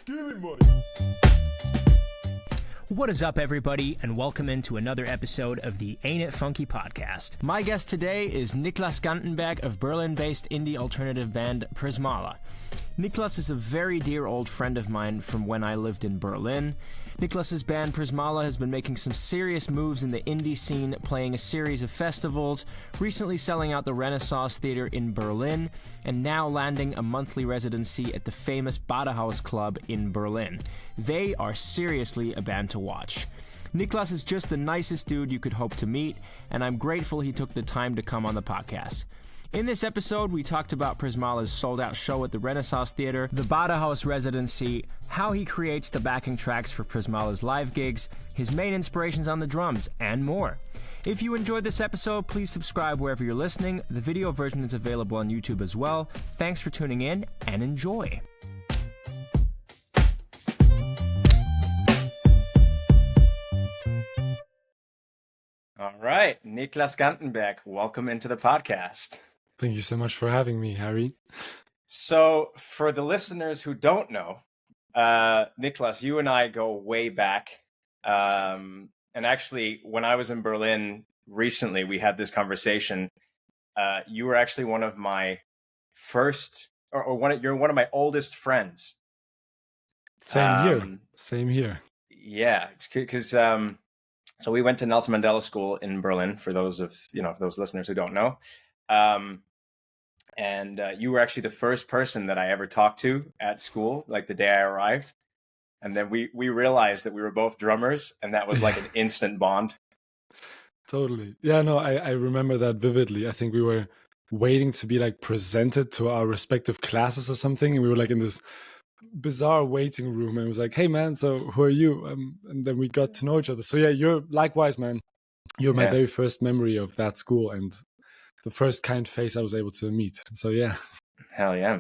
Give me money. What is up, everybody, and welcome into another episode of the Ain't It Funky podcast. My guest today is Niklas Gantenberg of Berlin-based indie alternative band Prismala. Niklas is a very dear old friend of mine from when I lived in Berlin. Niklas's band Prismala has been making some serious moves in the indie scene, playing a series of festivals, recently selling out the Renaissance Theater in Berlin, and now landing a monthly residency at the famous Badehaus Club in Berlin. They are seriously a band to watch. Niklas is just the nicest dude you could hope to meet, and I'm grateful he took the time to come on the podcast. In this episode, we talked about Prismala's sold-out show at the Renaissance Theater, the Badehaus residency, how he creates the backing tracks for Prismala's live gigs, his main inspirations on the drums, and more. If you enjoyed this episode, please subscribe wherever you're listening. The video version is available on YouTube as well. Thanks for tuning in, and enjoy. All right, Niklas Gantenberg, welcome into the podcast. Thank you so much for having me, Harry. So, for the listeners who don't know, Niklas, you and I go way back. And actually, when I was in Berlin recently, we had this conversation. You were actually one of my first, you're one of my oldest friends. Same here. Yeah, because so we went to Nelson Mandela School in Berlin. For those those listeners who don't know. And you were actually the first person that I ever talked to at school, like the day I arrived. And then we realized that we were both drummers, and that was like an instant bond. Totally. Yeah, no, I remember that vividly. I think we were waiting to be like presented to our respective classes or something. And we were like in this bizarre waiting room, and it was like, hey man, so who are you? And then we got to know each other. So yeah, you're likewise, man. You're my very first memory of that school, and the first kind face I was able to meet. So yeah. Hell yeah,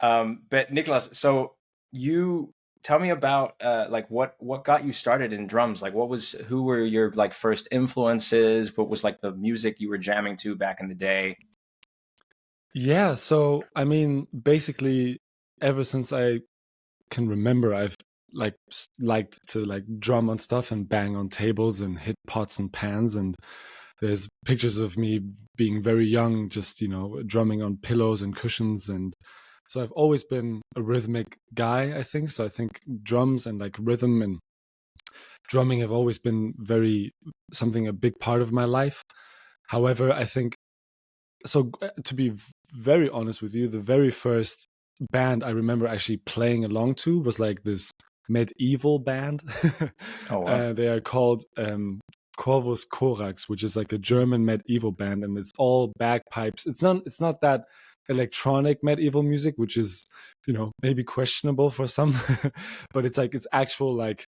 man. But Niklas, so you tell me about like what got you started in drums? Like who were your like first influences? What was like the music you were jamming to back in the day? Yeah, so I mean, basically ever since I can remember, I've liked to like drum on stuff and bang on tables and hit pots and pans, and there's pictures of me being very young, just, drumming on pillows and cushions. And so I've always been a rhythmic guy, I think. So I think drums and like rhythm and drumming have always been a big part of my life. However, I think, so to be very honest with you, the very first band I remember actually playing along to was like this medieval band. Oh, wow. They are called Corvus Corax, which is like a German medieval band, and it's all bagpipes. It's not that electronic medieval music, which is, maybe questionable for some, but it's actual like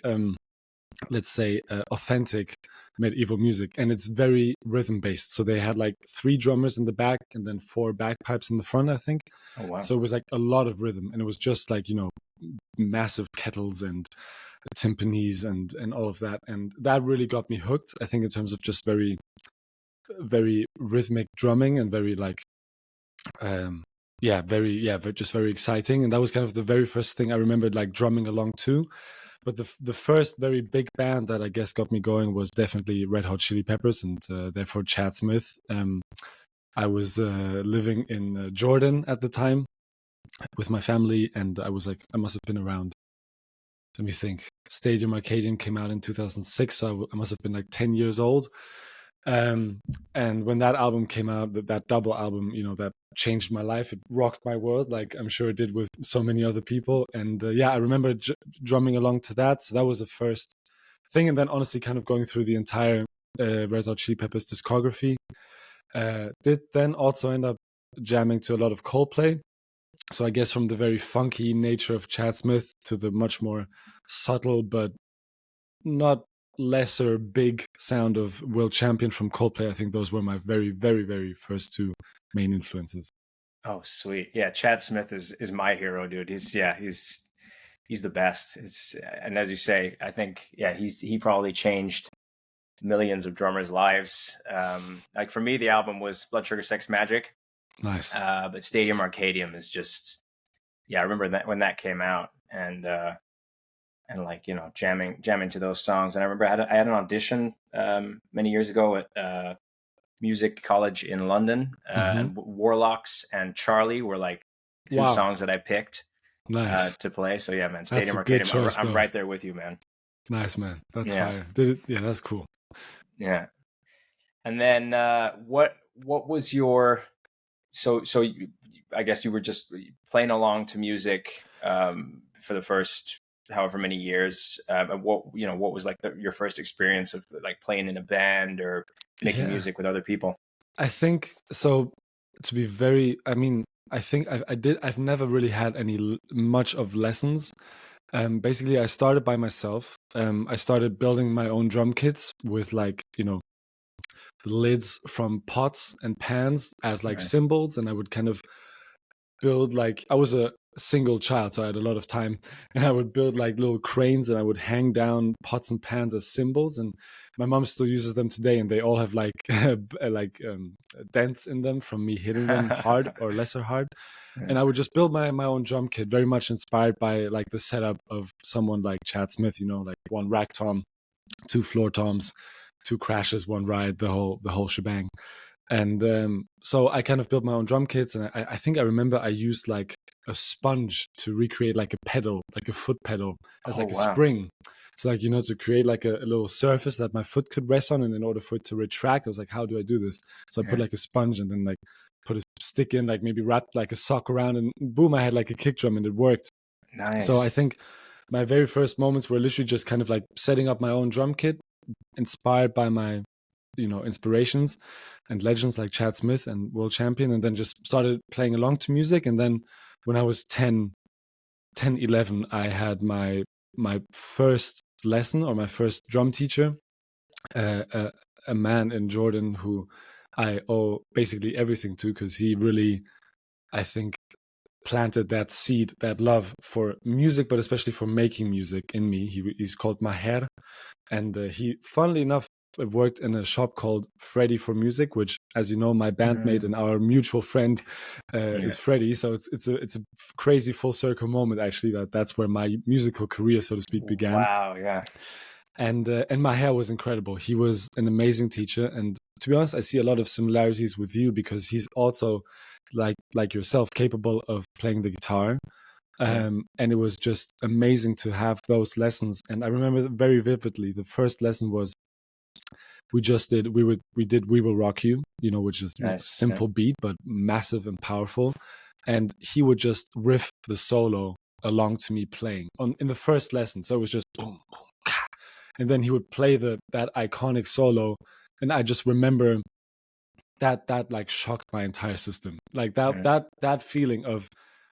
let's say authentic medieval music, and it's very rhythm based. So they had like 3 drummers in the back and then 4 bagpipes in the front, I think. Oh, wow. So it was like a lot of rhythm, and it was just like, massive kettles and timpanis and all of that, and that really got me hooked, I think, in terms of just very, very rhythmic drumming and very like just very exciting. And that was kind of the very first thing I remembered like drumming along to. But the first very big band that I guess got me going was definitely Red Hot Chili Peppers, and therefore Chad Smith. I was living in Jordan at the time with my family, and I must have been around, let me think, Stadium Arcadium came out in 2006, so I must have been like 10 years old. And when that album came out, that double album, that changed my life. It rocked my world, like I'm sure it did with so many other people. And I remember drumming along to that. So that was the first thing. And then honestly, kind of going through the entire Red Hot Chili Peppers discography. Did then also end up jamming to a lot of Coldplay. So I guess from the very funky nature of Chad Smith to the much more subtle but not lesser big sound of Will Champion from Coldplay, I think those were my very, very, very first 2 main influences. Oh, sweet. Yeah, Chad Smith is my hero, dude. He's the best. And as you say, I think he probably changed millions of drummers' lives. Like for me, the album was Blood Sugar Sex Magic. Nice. But Stadium Arcadium is just, I remember that when that came out. and like, you know, jamming to those songs. And I remember I had an audition many years ago at music college in London, Hmm. and Warlocks and Charlie were like two Wow, songs that I picked nice. to play. So yeah, man, That's Stadium a good Arcadium, choice, I'm though. right there with you, man. Nice, man. That's Yeah, fire. Did it? Yeah, that's cool. yeah. And then what was your so I guess you were just playing along to music for the first however many years. And what was like your first experience of like playing in a band or making Yeah, music with other people? I think so. To be very, I mean, I think I did. I've never really had much of lessons. Basically, I started by myself. I started building my own drum kits with like, the lids from pots and pans as like Nice. cymbals, and I would kind of build like, I was a single child, so I had a lot of time, and I would build like little cranes, and I would hang down pots and pans as symbols. And my mom still uses them today, and they all have like like dents in them from me hitting them hard or lesser hard. And I would just build my own drum kit, very much inspired by like the setup of someone like Chad Smith, like one rack tom, two floor toms, two crashes, one ride, the whole shebang. And so I kind of built my own drum kits, and I think I remember I used like a sponge to recreate like a pedal, like a foot pedal, as Oh like a wow. spring. So like, to create like a little surface that my foot could rest on, and in order for it to retract, I was like, how do I do this? So I put Yeah. like a sponge and then like put a stick in, like maybe wrapped like a sock around, and boom, I had like a kick drum, and it worked. So I Nice. think my very first moments were literally just kind of like setting up my own drum kit, inspired by my inspirations and legends like Chad Smith and world champion, and then just started playing along to music. And then when I was 10, 11, I had my first lesson, or my first drum teacher, a man in Jordan who I owe basically everything to, because he really, I think, planted that seed, that love for music, but especially for making music in me. He's called Maher, and he, funnily enough, worked in a shop called Freddie for Music, which, as you know, my bandmate Mm, and our mutual friend yeah. is Freddie. So it's a crazy full circle moment, actually, that's where my musical career, so to speak, began. Wow. Yeah. And my hair was incredible. He was an amazing teacher, and to be honest, I see a lot of similarities with you, because he's also like yourself, capable of playing the guitar. Yeah. And it was just amazing to have those lessons. And I remember very vividly, the first lesson was, we did We Will Rock You, which is, Nice. Yeah. simple beat but massive and powerful. And he would just riff the solo along to me playing in the first lesson. So it was just boom, boom, ka. And then he would play that iconic solo, and I just remember that like shocked my entire system. Like that Yeah. that that feeling of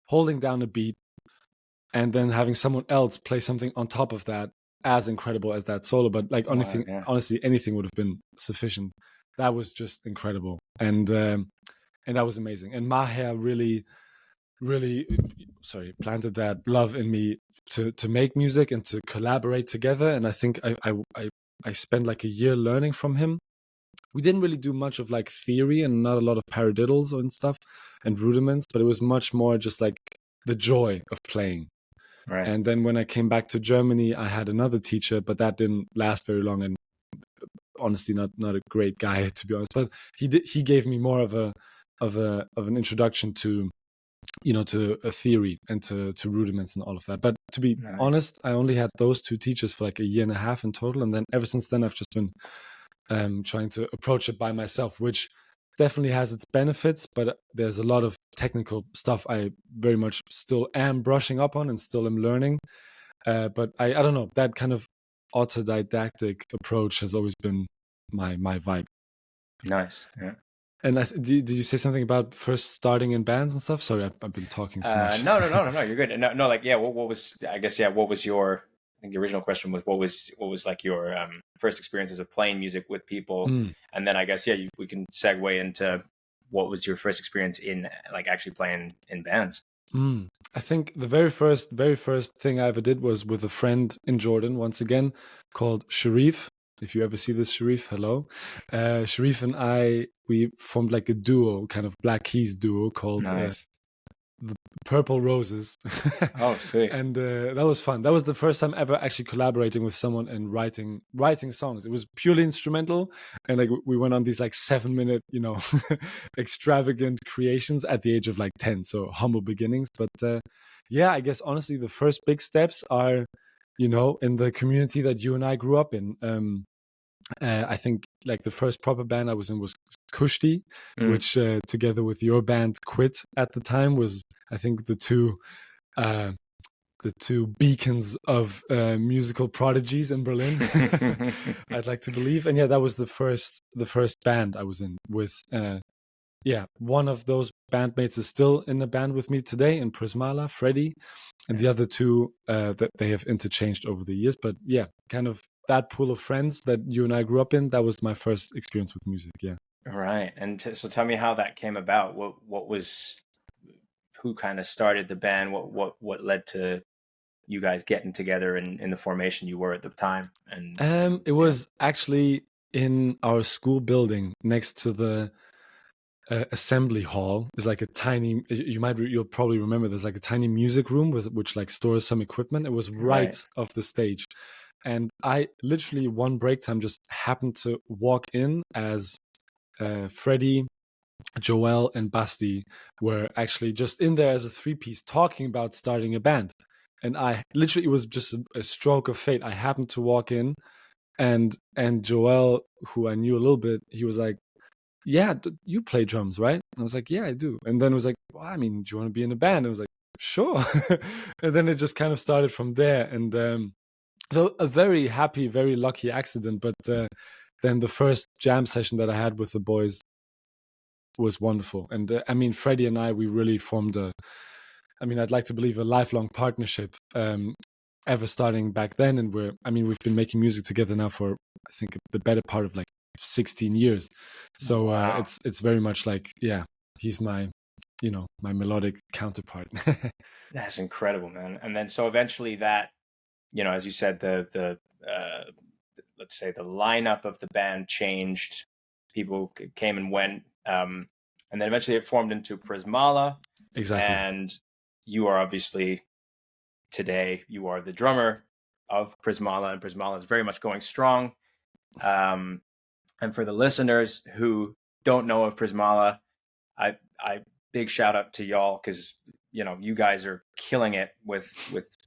holding down a beat and then having someone else play something on top of that, as incredible as that solo. But like, Wow. anything, Yeah. honestly, anything would have been sufficient. That was just incredible. And that was amazing. And Maher really, really, sorry, planted that love in me to make music and to collaborate together. And I think I spent like a year learning from him. We didn't really do much of like theory, and not a lot of paradiddles and stuff and rudiments, but it was much more just like the joy of playing. Right. And then when I came back to Germany, I had another teacher, but that didn't last very long. And honestly, not a great guy, to be honest. But he gave me more of an introduction to, to a theory and to rudiments and all of that. But to be Nice. honest, I only had those two teachers for like a year and a half in total, and then ever since then, I've just been trying to approach it by myself, which definitely has its benefits, but there's a lot of technical stuff I very much still am brushing up on and still am learning. But I don't know, that kind of autodidactic approach has always been my vibe. Nice. Yeah. And did you say something about first starting in bands and stuff? Sorry, I've been talking too much. No, no, no, no, no. You're good. No, no. Like, yeah. What was? I guess, yeah. What was your? I think the original question was, what was like your first experiences of playing music with people, Mm, and then I guess, yeah, we can segue into what was your first experience in like actually playing in bands. mm. I think the very first thing I ever did was with a friend in Jordan, once again, called Sharif. If you ever see this, Sharif, hello. Sharif and I, we formed like a duo, kind of Black Keys duo, called Nice. the Purple Roses. Oh, sweet. And that was fun. That was the first time ever actually collaborating with someone and writing songs. It was purely instrumental, and like we went on these like 7-minute, extravagant creations at the age of like 10. So humble beginnings, but yeah, I guess honestly the first big steps are, in the community that you and I grew up in. I think like the first proper band I was in was Kushti, which together with your band Quit at the time was, I think, uh, the two beacons of musical prodigies in Berlin. I'd like to believe, and yeah, that was the first band I was in with. One of those bandmates is still in the band with me today in Prismala, Freddie, and the other two that they have interchanged over the years. But yeah, kind of that pool of friends that you and I grew up in. That was my first experience with music. Yeah. Right. And so tell me how that came about. Who kind of started the band? What led to you guys getting together in the formation you were at the time? And It was actually in our school building next to the assembly hall. Is like a tiny. You'll probably remember. There's like a tiny music room which like stores some equipment. It was right off the stage, and I literally one break time just happened to walk in as Freddie, Joel, and Basti were actually just in there as a 3-piece talking about starting a band. And I literally, it was just a stroke of fate. I happened to walk in, and Joel, who I knew a little bit, he was like, "Yeah, you play drums, right?" And I was like, "Yeah, I do." And then it was like, "Well, I mean, do you want to be in a band?" I was like, "Sure." And then it just kind of started from there. And so a very happy, very lucky accident. But then the first jam session that I had with the boys was wonderful. And I mean, Freddie and I, we really formed I'd like to believe a lifelong partnership, ever starting back then. And we've been making music together now for, I think, the better part of like 16 years. So wow. It's very much like, yeah, he's my melodic counterpart. That's incredible, man. And then so eventually that, as you said, the let's say the lineup of the band changed. People came and went, and then eventually it formed into Prismala. Exactly. And you are obviously today you are the drummer of Prismala, and Prismala is very much going strong. And for the listeners who don't know of Prismala, I big shout out to y'all, because you guys are killing it with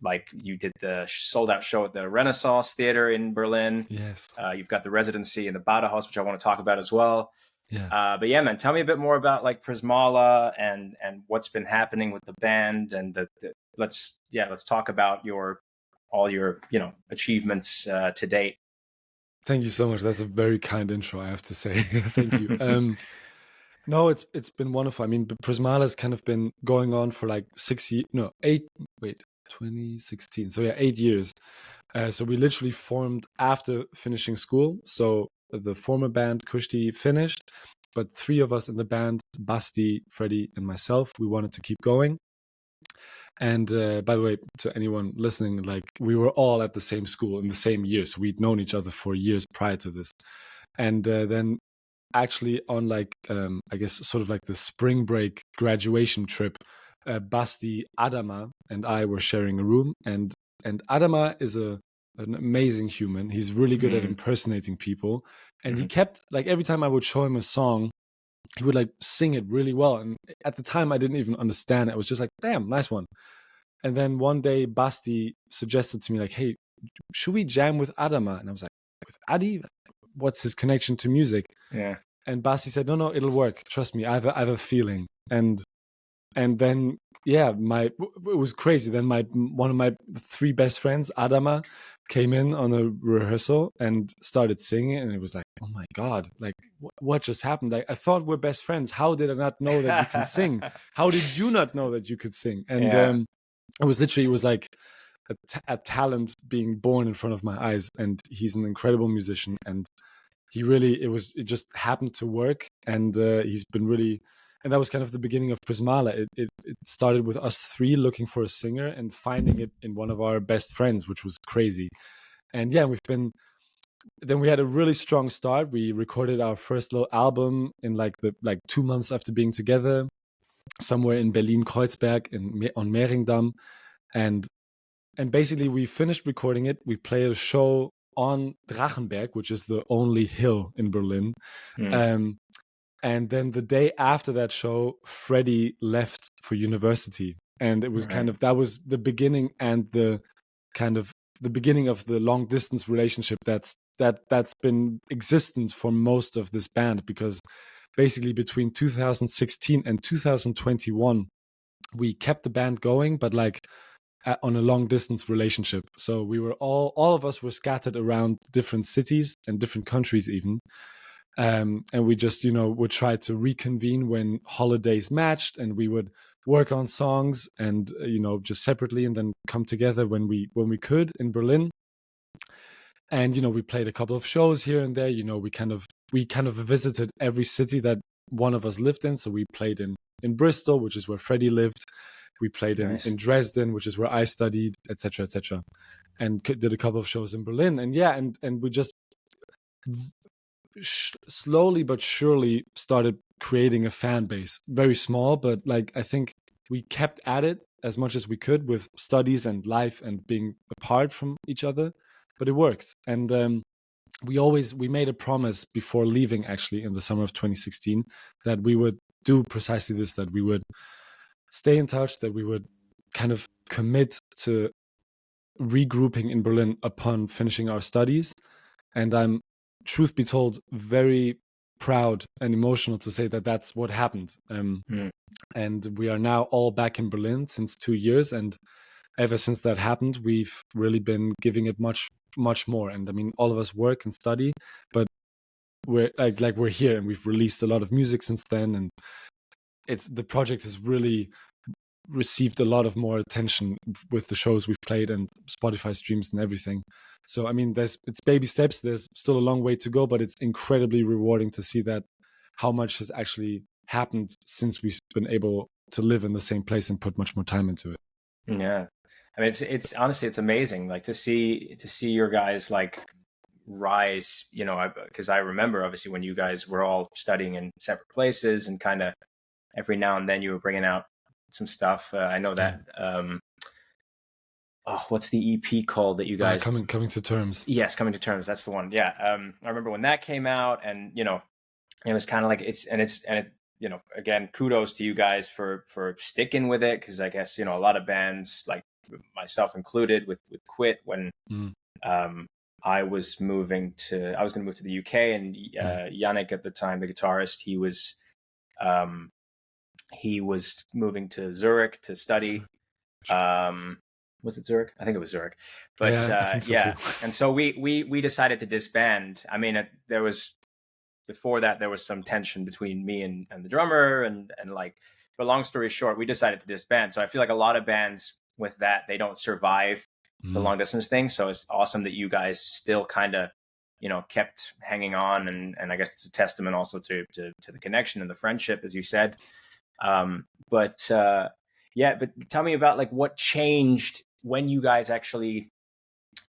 like, you did the sold out show at the Renaissance Theater in Berlin. Yes. You've got the residency in the Badahaus, which I want to talk about as well. Yeah. But yeah, man, tell me a bit more about like Prismala and what's been happening with the band, and let's talk about all your achievements to date. Thank you so much. That's a very kind intro, I have to say. Thank you. No, it's been wonderful. I mean, Prismala has kind of been going on for like 6 years, no, 8, wait, 2016. So yeah, 8 years. So we literally formed after finishing school. So the former band Kushti finished, but 3 of us in the band, Basti, Freddie, and myself, we wanted to keep going. And by the way, to anyone listening, like, we were all at the same school in the same year. So we'd known each other for years prior to this. And then actually on like, I guess sort of like the spring break graduation trip, Basti, Adama, and I were sharing a room. And Adama is an amazing human. He's really good at impersonating people. And he kept, like, every time I would show him a song, he would like sing it really well. And at the time I didn't even understand it. I was just like, damn, nice one. And then one day Basti suggested to me, like, hey, should we jam with Adama? And I was like, with Adi? What's his connection to music? Yeah. And Basti said, no, it'll work. Trust me, I have a feeling. And then, yeah, it was crazy. Then one of my 3 best friends, Adama, came in on a rehearsal and started singing. And it was like, oh my God, like, what just happened? I thought we're best friends. How did I not know that you can sing? How did you not know that you could sing? And it was like a talent being born in front of my eyes. And he's an incredible musician. And it just happened to work. And he's been really, and that was kind of the beginning of Prismala. It started with us 3 looking for a singer and finding it in one of our best friends, which was crazy. And yeah, then we had a really strong start. We recorded our first little album in like 2 months after being together. somewhere in Berlin-Kreuzberg on Mehringdamm. And basically we finished recording it. We played a show on Drachenberg, which is the only hill in Berlin. And then the day after that show, Freddie left for university. And it was that was the beginning and the kind of the beginning of the long distance relationship that's been existent for most of this band, because basically between 2016 and 2021, we kept the band going, but like on a long distance relationship. So we were all of us were scattered around different cities and different countries even. And we just, would try to reconvene when holidays matched, and we would work on songs and, just separately, and then come together when we could in Berlin. And, we played a couple of shows here and there. We kind of visited every city that one of us lived in. So we played in Bristol, which is where Freddie lived. We played in Dresden, which is where I studied, etc., etc., and did a couple of shows in Berlin. And and we just slowly but surely started creating a fan base. Very small, but like I think we kept at it as much as we could with studies and life and being apart from each other. But it works. And we made a promise before leaving, actually, in the summer of 2016, that we would do precisely this, that we would stay in touch, that we would kind of commit to regrouping in Berlin upon finishing our studies. And I'm, truth be told, very proud and emotional to say that that's what happened. And we are now all back in Berlin since 2 years. And ever since that happened, we've really been giving it much, much more. And I mean, all of us work and study, but we're like we're here, and we've released a lot of music since then. And the project has really received a lot of more attention with the shows we've played and Spotify streams and everything. So I mean, it's baby steps. There's still a long way to go, but it's incredibly rewarding to see that how much has actually happened since we've been able to live in the same place and put much more time into it. Yeah, I mean, it's honestly, it's amazing, like to see your guys like rise. Because I remember obviously when you guys were all studying in separate places, and kind of every now and then you were bringing out some stuff. I know that. What's the EP called that you guys coming to terms? Yes, Coming to Terms. That's the one. Yeah. I remember when that came out, and it was kind of like again, kudos to you guys for sticking with it, because I guess a lot of bands, like myself included, with quit when I was going to move to the UK, and Yannick at the time, the guitarist, he was moving to Zurich to study. Was it Zurich? I think it was Zurich. But I think so too. And so we decided to disband. I mean, before that there was some tension between me and the drummer, and like, but long story short, we decided to disband. So I feel like a lot of bands with that, they don't survive the long distance thing. So it's awesome that you guys still kind of kept hanging on, and I guess it's a testament also to the connection and the friendship, as you said. But tell me about like what changed when you guys actually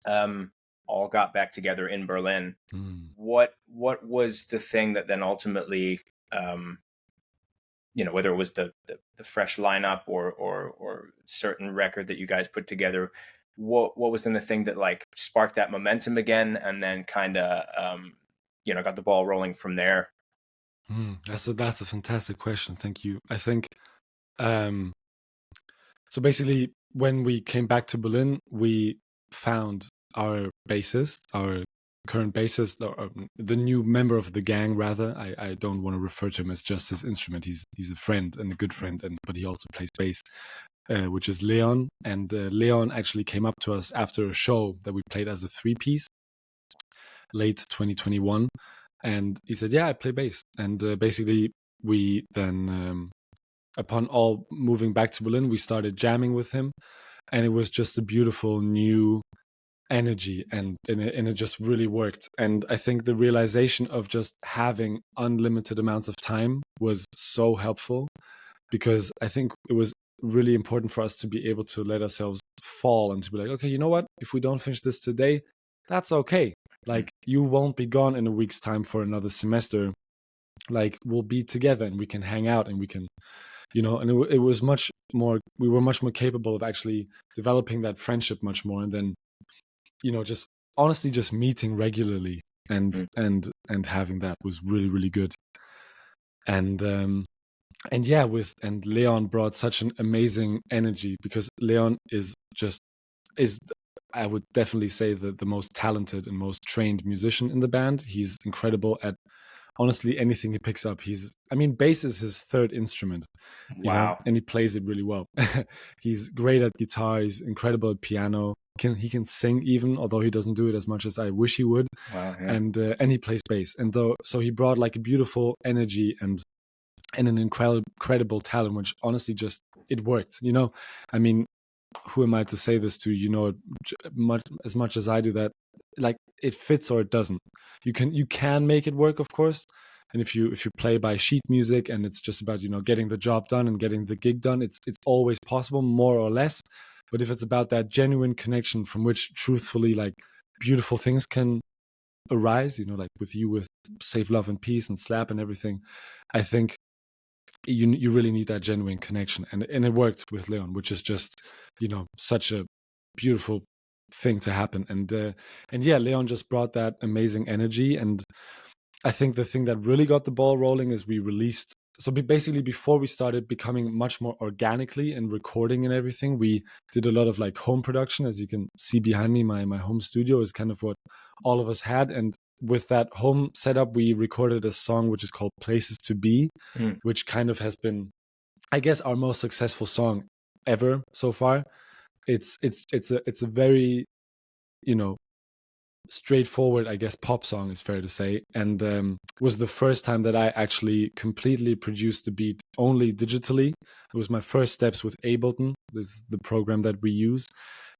all got back together in Berlin. What was the thing that then ultimately, whether it was the fresh lineup or certain record that you guys put together, what was then the thing that like sparked that momentum again, and then kind of got the ball rolling from there? That's a fantastic question. Thank you. I think so basically, when we came back to Berlin, we found our bassist, our current bassist, or the new member of the gang, rather. I don't want to refer to him as just his instrument. He's a friend, and a good friend, but he also plays bass, which is Leon. And Leon actually came up to us after a show that we played as a 3-piece, late 2021. And he said, yeah, I play bass. And basically, we then, upon all moving back to Berlin, we started jamming with him. And it was just a beautiful new energy, and it just really worked. And I think the realization of just having unlimited amounts of time was so helpful, because I think it was really important for us to be able to let ourselves fall and to be like, okay, you know what? If we don't finish this today, that's okay. Like, you won't be gone in a week's time for another semester. Like, we'll be together, and we can hang out, and we can and it was much more. We were much more capable of actually developing that friendship much more, and then just honestly just meeting regularly and having that was really really good. And yeah, and Leon brought such an amazing energy, because Leon is I would definitely say the most talented and most trained musician in the band. He's incredible at honestly anything he picks up. Bass is his third instrument, Wow. and he plays it really well. He's great at guitar. He's incredible at piano. He can sing even, although he doesn't do it as much as I wish he would. Wow. Yeah. And he plays bass, and so he brought like a beautiful energy and an incredible talent, which honestly just it worked. Who am I to say this to? As much as I do that, like it fits or it doesn't. You can make it work, of course. And if you play by sheet music and it's just about getting the job done and getting the gig done, it's always possible, more or less. But if it's about that genuine connection from which truthfully like beautiful things can arise, like with Save Love and Peace and Slap and everything, I think you really need that genuine connection, and it worked with Leon, which is just such a beautiful thing to happen. And yeah, Leon just brought that amazing energy. And I think the thing that really got the ball rolling is we released. So basically, before we started becoming much more organically and recording and everything, we did a lot of like home production. As you can see behind me, my home studio is kind of what all of us had. And with that home setup, we recorded a song which is called Places to Be, which kind of has been, I guess, our most successful song ever so far. It's a very, straightforward, I guess, pop song is fair to say, and was the first time that I actually completely produced the beat only digitally. It was my first steps with Ableton. This is the program that we use,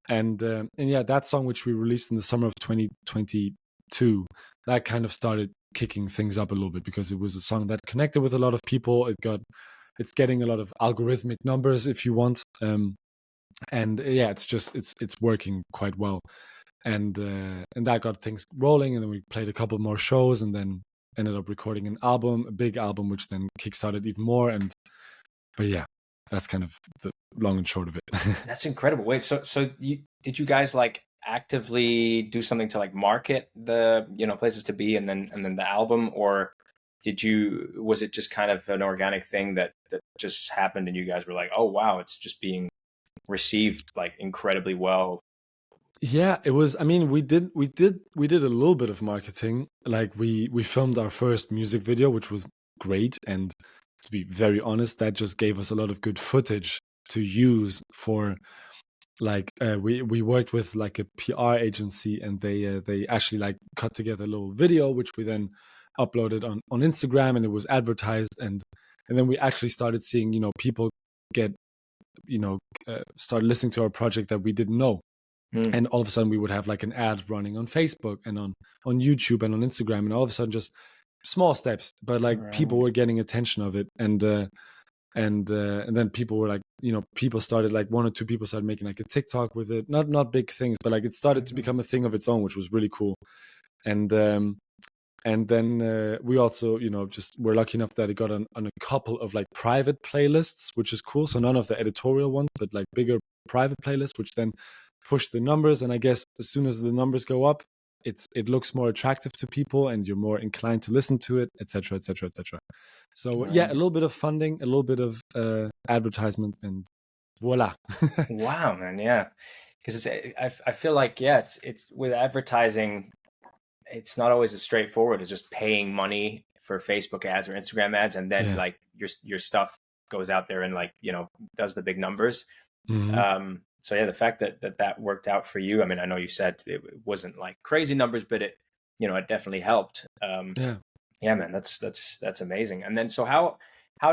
and yeah, that song which we released in the summer of 2022, that kind of started kicking things up a little bit, because it was a song that connected with a lot of people. It's getting a lot of algorithmic numbers, if you want, and yeah, it's working quite well. And that got things rolling, and then we played a couple more shows, and then ended up recording a big album, which then kickstarted even more. But yeah, that's kind of the long and short of it. That's incredible. Wait, so did you guys like actively do something to like market the Places to Be and then the album, or was it just kind of an organic thing that just happened and you guys were like, oh wow, it's just being received like incredibly well? Yeah, it was. We did a little bit of marketing. Like we filmed our first music video, which was great. And to be very honest, that just gave us a lot of good footage to use for like we worked with like a PR agency, and they actually like cut together a little video, which we then uploaded on Instagram, and it was advertised, and then we actually started seeing people get start listening to our project that we didn't know. And all of a sudden we would have like an ad running on Facebook and on YouTube and on Instagram, and all of a sudden just small steps, but like people were getting attention of it. And then people were like, people started, like one or two people started making like a TikTok with it, not big things, but like it started to become a thing of its own, which was really cool. And then we also just were lucky enough that it got on a couple of like private playlists, which is cool. So none of the editorial ones, but like bigger private playlists, which then push the numbers. And I guess as soon as the numbers go up, it looks more attractive to people, and you're more inclined to listen to it, etc., etc., etc. So yeah, a little bit of funding, a little bit of advertisement, and voila. Wow, man, yeah. Because I feel like it's with advertising, it's not always as straightforward as just paying money for Facebook ads or Instagram ads, and then like your stuff goes out there and like does the big numbers. So yeah, the fact that worked out for you. I mean, I know you said it wasn't like crazy numbers, but it definitely helped. Yeah, man, that's amazing. And then so how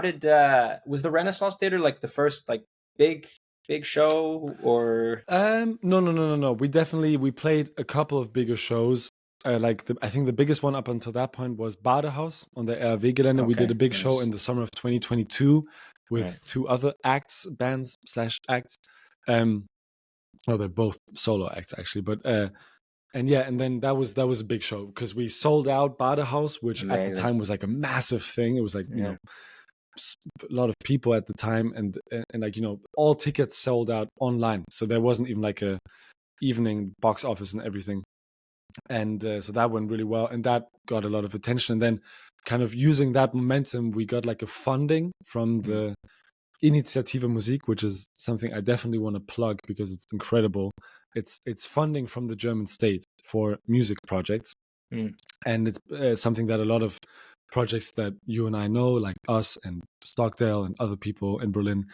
did was the Renaissance Theater like the first like big show, or? No. We played a couple of bigger shows. I think the biggest one up until that point was Badehaus on the RW-Gelände. We did a big show in the summer of 2022 with two other bands / acts. They're both solo acts actually, but and then that was a big show because we sold out Badehaus, which at the time was like a massive thing. It was like a lot of people at the time, and like, you know, all tickets sold out online, so there wasn't even like a evening box office and everything. And so that went really well, and that got a lot of attention. And then kind of using that momentum, we got like a funding from the Initiative Musik, which is something I definitely want to plug because it's incredible. It's funding from the German state for music projects. And it's something that a lot of projects that you and I know, like us and Stockdale and other people in Berlin,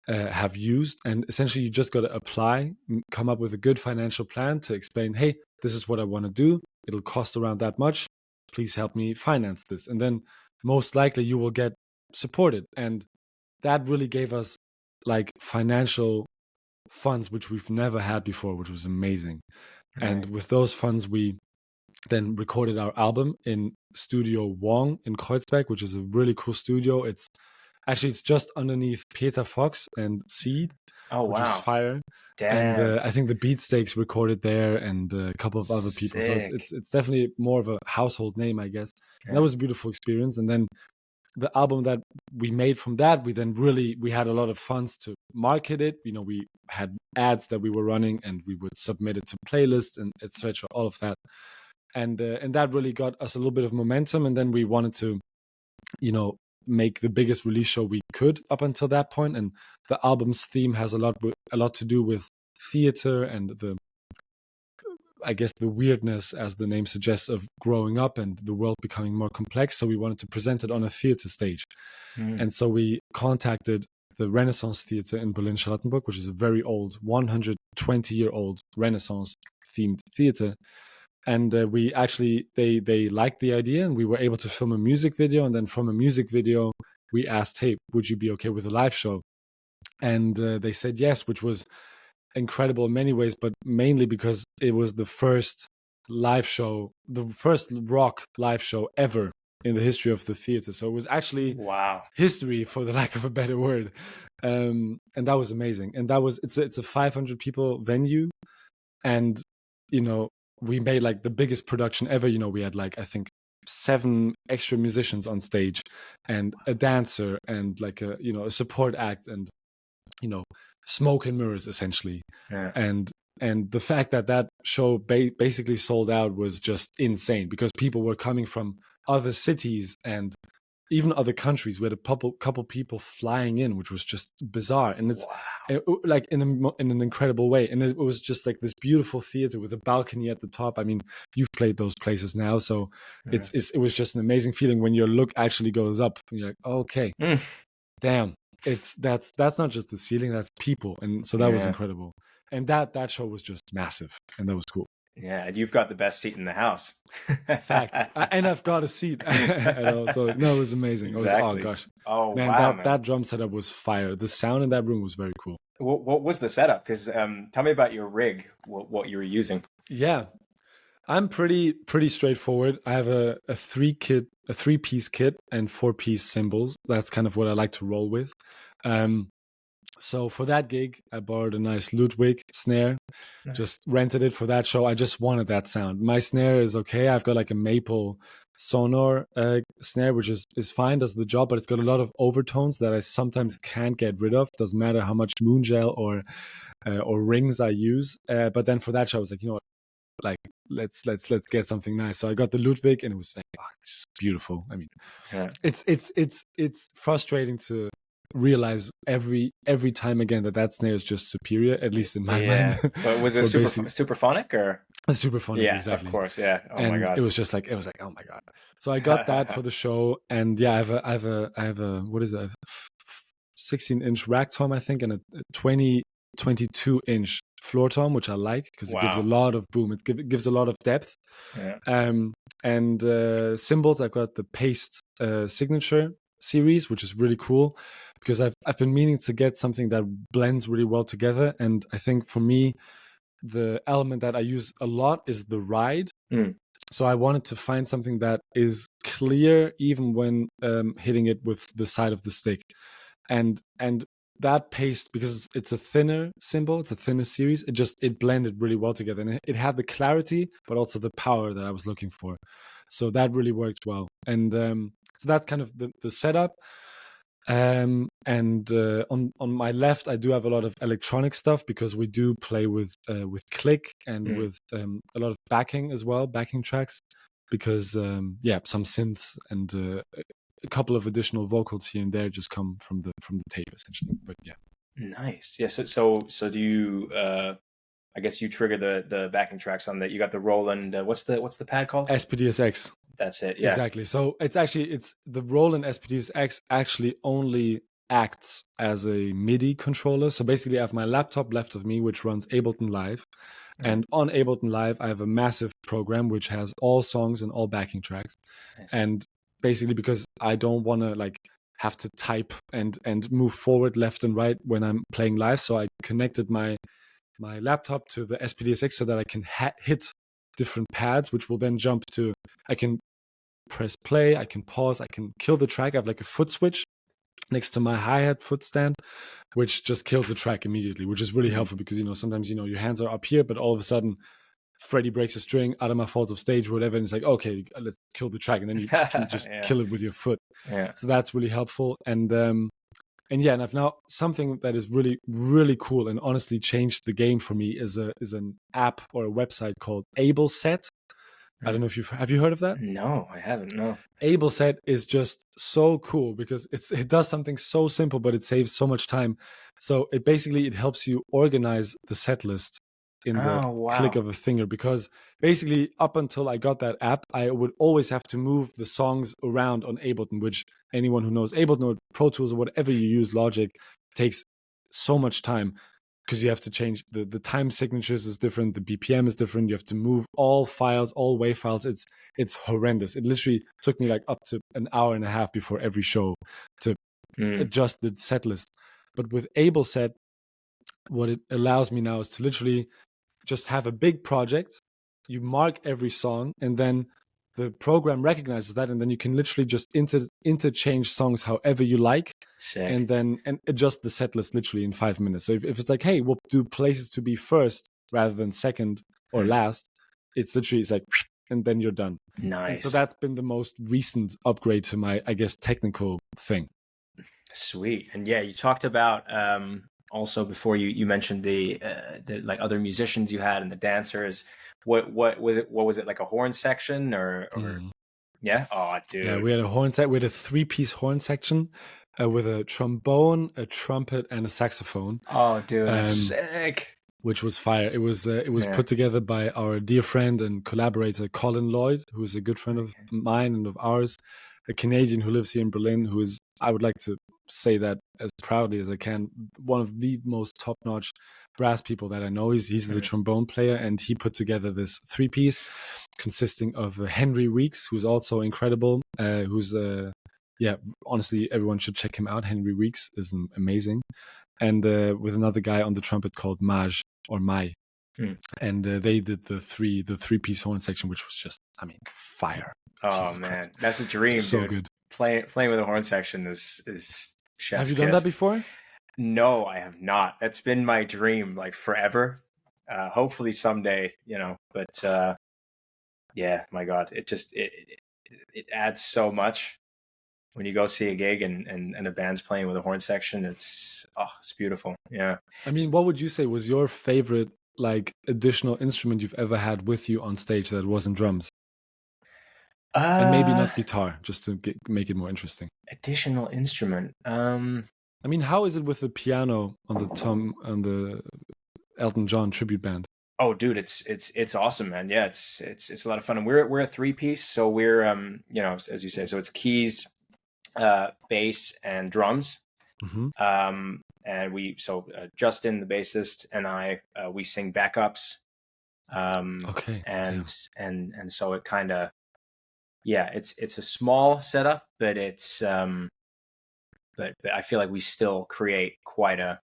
have used. And essentially, you just got to apply, come up with a good financial plan to explain, hey, this is what I want to do. It'll cost around that much. Please help me finance this. And then most likely you will get supported. And that really gave us like financial funds, which we've never had before, which was amazing. Right. And with those funds, we then recorded our album in Studio Wong in Kreuzberg, which is a really cool studio. It's just underneath Peter Fox and Seed, which is fire. Damn. And I think the Beatsteaks recorded there, and a couple of other people. So it's definitely more of a household name, I guess. And that was a beautiful experience. And then the album that we made from that, we had a lot of funds to market it. You know, we had ads that we were running, and we would submit it to playlists and etc. All of that. And that really got us a little bit of momentum. And then we wanted to, you know, make the biggest release show we could up until that point. And the album's theme has a lot to do with theater and the weirdness, as the name suggests, of growing up and the world becoming more complex. So we wanted to present it on a theater stage. And so we contacted the Renaissance Theater in Berlin-Charlottenburg, which is a very old, 120-year-old Renaissance themed theater. And they liked the idea, and we were able to film a music video. And then from a music video, we asked, hey, would you be okay with a live show? And they said yes, which was incredible in many ways, but mainly because it was the first live show, the first rock live show ever in the history of the theater. So it was actually history, for the lack of a better word. And that was amazing. And it's a 500 people venue. And, you know, we made like the biggest production ever. You know, we had like, I think 7 extra musicians on stage and a dancer and like a support act and, you know, smoke and mirrors essentially. Yeah. And the fact that show basically sold out was just insane, because people were coming from other cities and even other countries. We had a couple people flying in, which was just bizarre. And it's like in an incredible way. And it was just like this beautiful theater with a balcony at the top. I mean, you've played those places now, so it was just an amazing feeling when your look actually goes up and you're like, oh, okay, damn, that's not just the ceiling, that's people. And so that was incredible. And that show was just massive, and that was cool. Yeah, and you've got the best seat in the house. Facts. And I've got a seat. So no, it was amazing. Exactly. Oh gosh. Oh man, wow, that drum setup was fire. The sound in that room was very cool. What was the setup? Because tell me about your rig. What you were using? Yeah, I'm pretty straightforward. I have a 3-piece kit and 4-piece cymbals. That's kind of what I like to roll with. So for that gig, I borrowed a nice Ludwig snare, just rented it for that show. I just wanted that sound. My snare is okay. I've got like a maple sonor snare, which is fine, does the job, but it's got a lot of overtones that I sometimes can't get rid of. Doesn't matter how much moon gel or rings I use. But then for that show, I was like, you know what? Like let's get something nice. So I got the Ludwig, and it was like, it's just beautiful. I mean, it's frustrating to realize every time again that snare is just superior, at least in my mind. But was it superphonic or a superphonic? Yeah, exactly. Of course, yeah. My god, it was like, oh my god. So I got that for the show, and yeah, I have a what is it, 16-inch rack tom, I think, and a 22-inch floor tom, which I like because it gives a lot of boom. It gives a lot of depth. And cymbals, I've got the Paste Signature series, which is really cool because I've been meaning to get something that blends really well together. And I think for me, the element that I use a lot is the ride. So I wanted to find something that is clear even when hitting it with the side of the stick. And that Paste, because it's a thinner cymbal, it's a thinner series, it blended really well together. And it had the clarity, but also the power that I was looking for. So that really worked well. And so that's kind of the setup. And on my left, I do have a lot of electronic stuff because we do play with click and with a lot of backing as well, backing tracks. Because some synths and a couple of additional vocals here and there just come from the tape essentially. But yeah, Nice. Yeah. So do you? I guess you trigger the backing tracks on that. You got the Roland. What's the pad called? SPDSX. That's it. Yeah. Exactly. So it's the Roland SPDSX actually only acts as a MIDI controller. So basically, I have my laptop left of me, which runs Ableton Live. And on Ableton Live, I have a massive program which has all songs and all backing tracks. Nice. And basically, because I don't want to like have to type and move forward left and right when I'm playing live, so I connected my laptop to the SPDSX so that I can hit different pads, which will then jump to. I can press play, I can pause, I can kill the track. I have like a foot switch next to my hi-hat foot stand, which just kills the track immediately, which is really helpful because, sometimes, your hands are up here, but all of a sudden Freddie breaks a string, Adama falls off stage, whatever, and it's like, okay, let's kill the track. And then you can just kill it with your foot. Yeah. So that's really helpful. And I've now something that is really, really cool and honestly changed the game for me is an app or a website called AbleSet. I don't know if have you heard of that? No, I haven't. No. AbleSet is just so cool because it does something so simple, but it saves so much time. So it helps you organize the set list in the click of a finger, because basically up until I got that app, I would always have to move the songs around on Ableton, which anyone who knows Ableton or Pro Tools or whatever you use, Logic, takes so much time. Because you have to change the time signatures is different, the BPM is different. You have to move all files, all WAV files. It's horrendous. It literally took me like up to an hour and a half before every show to adjust the set list. But with AbleSet, what it allows me now is to literally just have a big project. You mark every song, and then the program recognizes that, and then you can literally just interchange songs however you like. Sick. And adjust the set list literally in 5 minutes. So if it's like, hey, we'll do places to be first rather than second or last, it's like, and then you're done. Nice. And so that's been the most recent upgrade to my, I guess, technical thing. Sweet. And yeah, you talked about also before you mentioned the like other musicians you had and the dancers. What was it? What was it, like a horn section or yeah? Oh, dude. Yeah, we had a horn set. We had a 3-piece horn section with a trombone, a trumpet, and a saxophone. Oh, dude, that's sick. Which was fire. It was put together by our dear friend and collaborator Colin Lloyd, who is a good friend of mine and of ours, a Canadian who lives here in Berlin, who is, I would like to say that as proudly as I can, one of the most top-notch brass people that I know. He's the trombone player, and he put together this 3-piece consisting of Henry Weeks, who's also incredible, honestly, everyone should check him out. Henry Weeks is amazing. And with another guy on the trumpet called Maj or Mai. And they did the 3-piece horn section, which was just, fire. Oh, Jesus man, Christ. that's a dream. So dude. good. Playing with a horn section is chef's Have you kiss. done that before? No, I have not. That's been my dream like forever. Hopefully someday, but yeah, my God, it adds so much when you go see a gig and a band's playing with a horn section. It's beautiful. Yeah. What would you say was your favorite like additional instrument you've ever had with you on stage that wasn't drums? And maybe not guitar, just to make it more interesting. Additional instrument. How is it with the piano on the Elton John tribute band? Oh, dude, it's awesome, man. Yeah, it's a lot of fun. And we're a 3-piece, so we're as you say, so it's keys, bass, and drums. And Justin, the bassist, and I, we sing backups. Okay. And so it kind of, it's a small setup, but it's but I feel like we still create quite a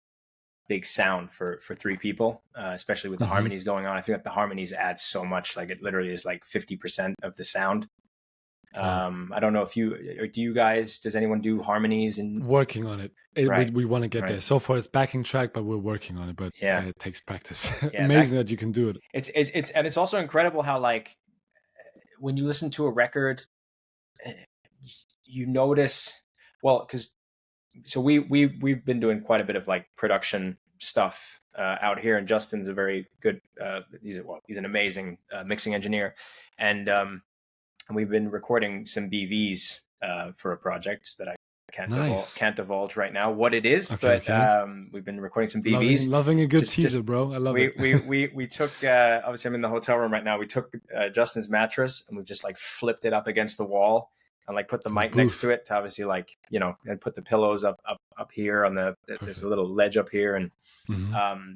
big sound for 3 people, especially with the harmonies going on. I feel like the harmonies add so much. Like it literally is like 50% of the sound. I don't know if does anyone do harmonies? And working on it. We want to get there. So far it's backing track, but we're working on it. But it takes practice. Amazing that you can do it. It's also incredible how, like, when you listen to a record, you notice, well, because so we've been doing quite a bit of like production stuff out here, and Justin's a very good. He's an amazing mixing engineer, and we've been recording some BVs for a project that I Nice. can't divulge right now what it is, Okay, but okay. we've been recording some BVs. Loving a good teaser, bro. I love it. We took obviously I'm in the hotel room right now. We took Justin's mattress and we just like flipped it up against the wall and like put the mic next to it to obviously like, you know, and put the pillows up here on there's a little ledge up here, and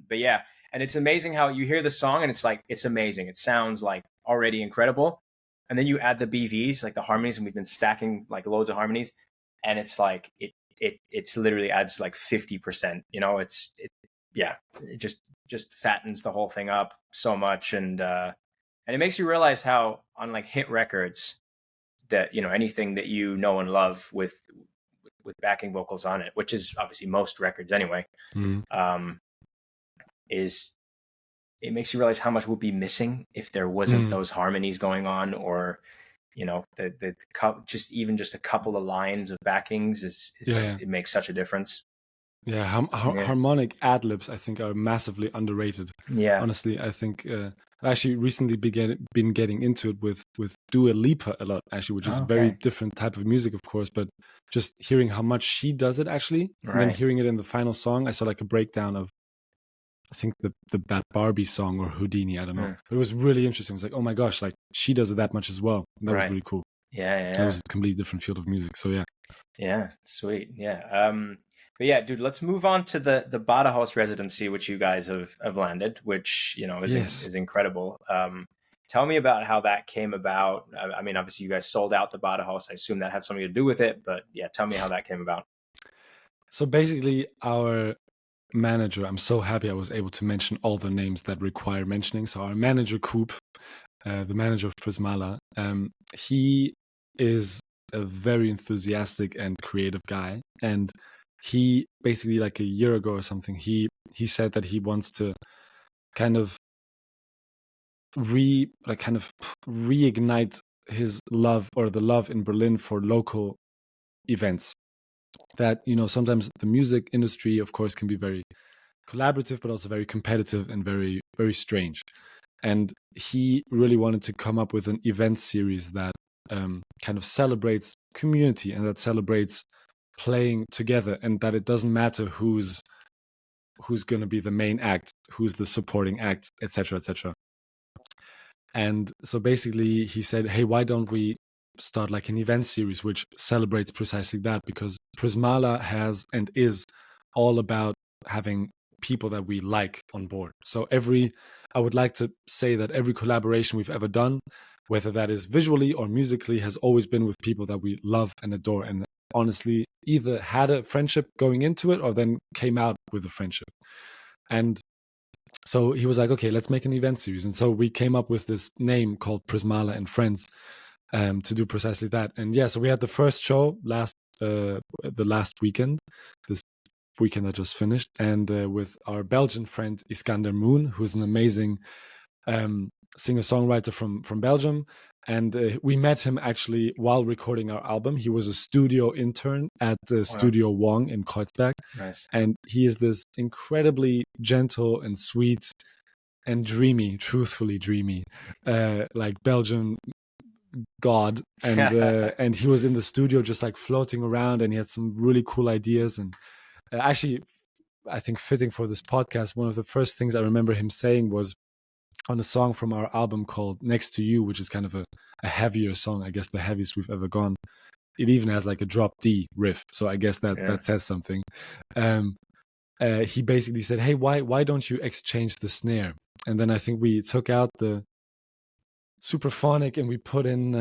but yeah, and it's amazing how you hear the song and it's like it's amazing. It sounds like already incredible. And then you add the BVs, like the harmonies, and we've been stacking like loads of harmonies, and it's like it's literally adds like 50%. You know, it just fattens the whole thing up so much, and it makes you realize how on like hit records that, you know, anything that you know and love with backing vocals on it, which is obviously most records anyway, is it makes you realize how much would be missing if there wasn't those harmonies going on, or you know, just a couple of lines of backings it makes such a difference. Yeah, harmonic ad-libs I think are massively underrated. Yeah, honestly, I think I actually recently been getting into it with Dua Lipa a lot, actually, which is a very different type of music, of course, but just hearing how much she does it actually, and then hearing it in the final song. I saw like a breakdown of, I think that Barbie song or Houdini, I don't know. But it was really interesting. It was like, oh my gosh, like she does it that much as well. And that was really cool. Yeah. That was a completely different field of music. So yeah. Yeah, sweet. Yeah. But yeah, dude, let's move on to the Badajoz residency, which you guys have landed, which, you know, is incredible. Tell me about how that came about. I mean, obviously you guys sold out the Badajoz. I assume that had something to do with it, but yeah, tell me how that came about. So basically our manager, I'm so happy I was able to mention all the names that require mentioning. So our manager, Coop, the manager of Prismala, he is a very enthusiastic and creative guy. And he basically, like a year ago or something, he said that he wants to kind of reignite his love, or the love in Berlin, for local events. That, you know, sometimes the music industry, of course, can be very collaborative, but also very competitive and very, very strange. And he really wanted to come up with an event series that kind of celebrates community and that celebrates playing together, and that it doesn't matter who's going to be the main act, who's the supporting act, etc., etc. And so basically he said, hey, why don't we start like an event series which celebrates precisely that? Because Prismala has and is all about having people that we like on board. So I would like to say that every collaboration we've ever done, whether that is visually or musically, has always been with people that we love and adore, and honestly either had a friendship going into it or then came out with a friendship. And so he was like, okay, let's make an event series. And so we came up with this name called Prismala and Friends, to do precisely that. And yeah, so we had the first show the last weekend, this weekend that just finished, and with our Belgian friend Iskander Moon, who's an amazing singer-songwriter from Belgium. And we met him actually while recording our album. He was a studio intern at Studio Wong in Kreuzberg. Nice. And he is this incredibly gentle and sweet and dreamy, truthfully dreamy, like Belgian god. And he was in the studio just like floating around, and he had some really cool ideas. And actually, I think fitting for this podcast, one of the first things I remember him saying was on a song from our album called Next to You, which is kind of a heavier song, I guess the heaviest we've ever gone. It even has like a drop D riff, so I guess that says something. He basically said, hey, why don't you exchange the snare? And then I think we took out the Superphonic and we put in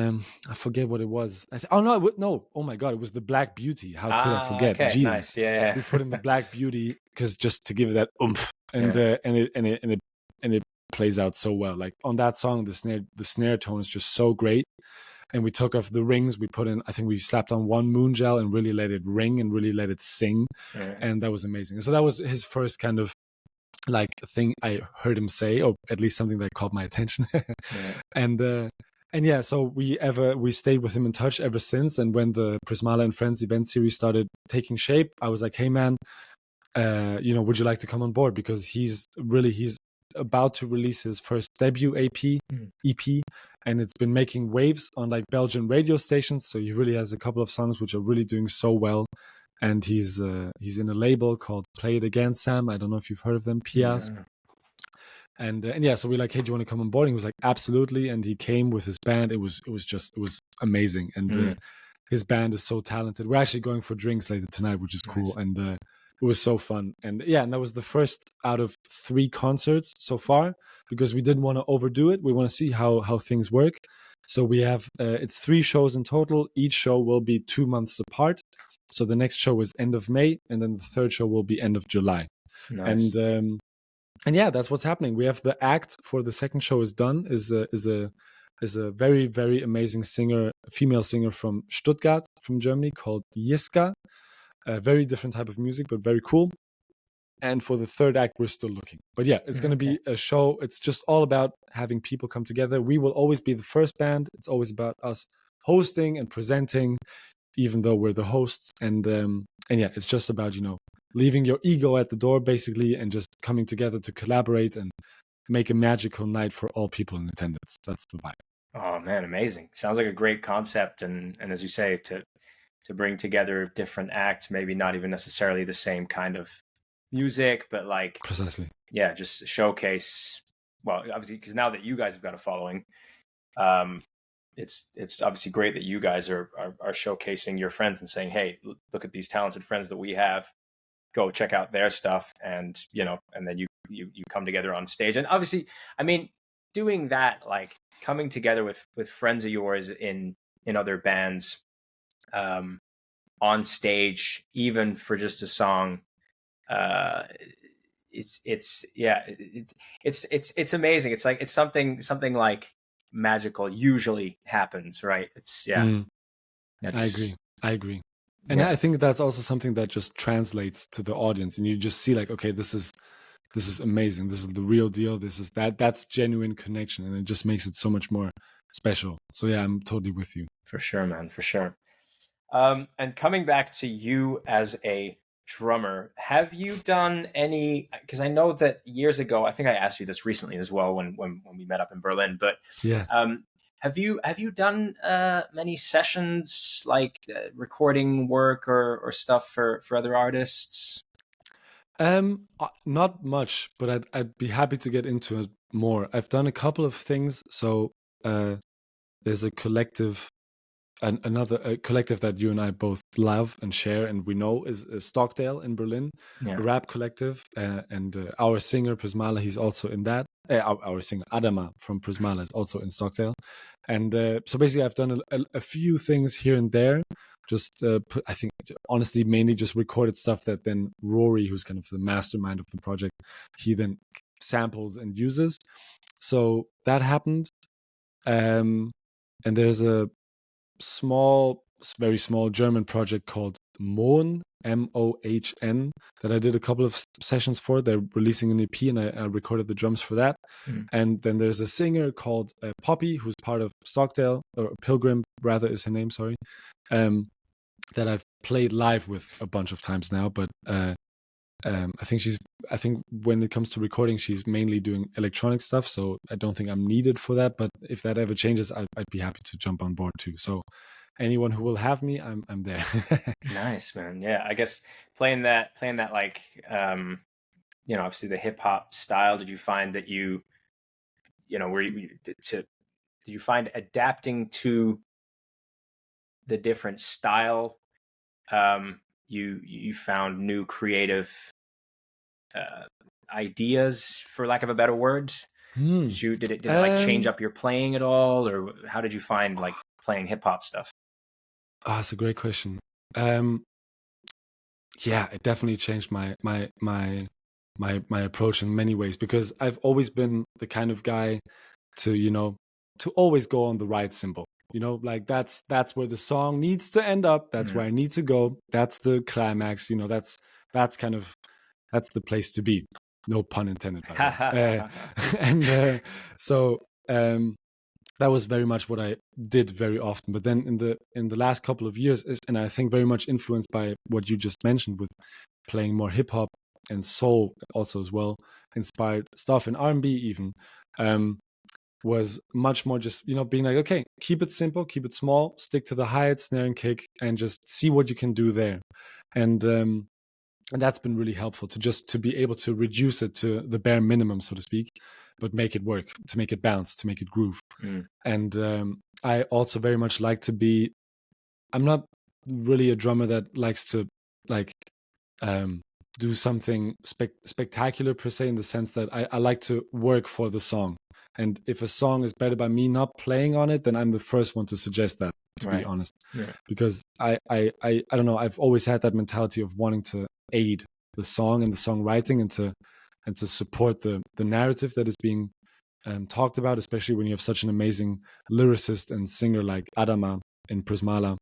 I forget what it was. Oh my god, it was the Black Beauty. How could I forget? Okay, Jesus. nice. Yeah. We put in the Black Beauty because just to give it that oomph, and it plays out so well. Like on that song, the snare tone is just so great. And we took off the rings. We put in, I think we slapped on one moon gel and really let it ring and really let it sing, and that was amazing. So that was his first kind of like thing I heard him say, or at least something that caught my attention. and yeah, so we stayed with him in touch ever since. And when the Prismala and Friends event series started taking shape, I was like, hey man, would you like to come on board? Because he's about to release his first debut EP, and it's been making waves on like Belgian radio stations. So he really has a couple of songs which are really doing so well. And he's in a label called Play It Again, Sam. I don't know if you've heard of them, Pias. Yeah. And yeah, so we're like, hey, do you want to come on board? And he was like, absolutely. And he came with his band. It was amazing. And his band is so talented. We're actually going for drinks later tonight, which is cool. Nice. And it was so fun. And yeah, and that was the first out of 3 concerts so far, because we didn't want to overdo it. We want to see how things work. So we have it's 3 shows in total. Each show will be 2 months apart. So the next show is end of May, and then the third show will be end of July. Nice. And yeah, that's what's happening. We have the act for the second show is done. Is a very, very amazing singer, female singer from Stuttgart, from Germany, called Jiska. A very different type of music, but very cool. And for the third act, we're still looking. But yeah, it's going to be a show. It's just all about having people come together. We will always be the first band. It's always about us hosting and presenting, even though we're the hosts. And yeah, it's just about, leaving your ego at the door, basically, and just coming together to collaborate and make a magical night for all people in attendance. That's the vibe. Oh man, amazing. Sounds like a great concept. And as you say, to bring together different acts, maybe not even necessarily the same kind of music, but like, precisely, yeah, just showcase. Well, obviously, because now that you guys have got a following, it's obviously great that you guys are showcasing your friends and saying, hey, look at these talented friends that we have. Go check out their stuff, and and then you come together on stage. And obviously, I mean, doing that, like coming together with friends of yours in other bands, on stage, even for just a song, it's amazing. It's like, it's something like magical usually happens, right? It's I agree. And I think that's also something that just translates to the audience, and you just see like, okay, this is amazing. This is the real deal. That's genuine connection, and it just makes it so much more special. So yeah, I'm totally with you. For sure, man, for sure. And coming back to you as a drummer, have you done any, because I know that years ago, I think I asked you this recently as well when we met up in Berlin, but yeah. Have you done many sessions, like recording work or stuff for other artists? Not much, but I'd be happy to get into it more. I've done a couple of things. So there's a collective, another collective that you and I both love and share, and we know is Stockdale in Berlin, a rap collective, and our singer Prismala, he's also in that. Our singer Adama from Prismala is also in Stockdale, and so basically I've done a few things here and there. Just I think honestly mainly just recorded stuff that then Rory, who's kind of the mastermind of the project, he then samples and uses. So that happened, and there's a very small German project called Mohn, Mohn, that I did a couple of sessions for. They're releasing an EP, and I recorded the drums for that. And then there's a singer called Poppy, who's part of Stockdale, or Pilgrim rather is her name, sorry, that I've played live with a bunch of times now. But I think when it comes to recording, she's mainly doing electronic stuff, so I don't think I'm needed for that. But if that ever changes, I'd be happy to jump on board too. So anyone who will have me, I'm there. Nice, man. Yeah, I guess playing that like obviously the hip hop style. Did you find that did you find adapting to the different style, you found new creative ideas, for lack of a better word? Did it like change up your playing at all, or how did you find like playing hip hop stuff? That's a great question. Yeah, it definitely changed my approach in many ways, because I've always been the kind of guy to always go on the right symbol. Like that's where the song needs to end up. That's where I need to go. That's the climax. That's the place to be. No pun intended, by the way. that was very much what I did very often. But then in the last couple of years, and I think very much influenced by what you just mentioned with playing more hip hop and soul also as well, inspired stuff in R&B even, was much more just, being like, okay, keep it simple, keep it small, stick to the hi-hat, snare and kick, and just see what you can do there. And that's been really helpful to be able to reduce it to the bare minimum, so to speak, but make it work, to make it bounce, to make it groove. And I also very much like to be, I'm not really a drummer that likes to like do something spectacular per se, in the sense that I like to work for the song. And if a song is better by me not playing on it, then I'm the first one to suggest that, to be honest. Yeah. Because I don't know, I've always had that mentality of wanting to aid the song and the songwriting, and to support the narrative that is being talked about, especially when you have such an amazing lyricist and singer like Adama in Prismala.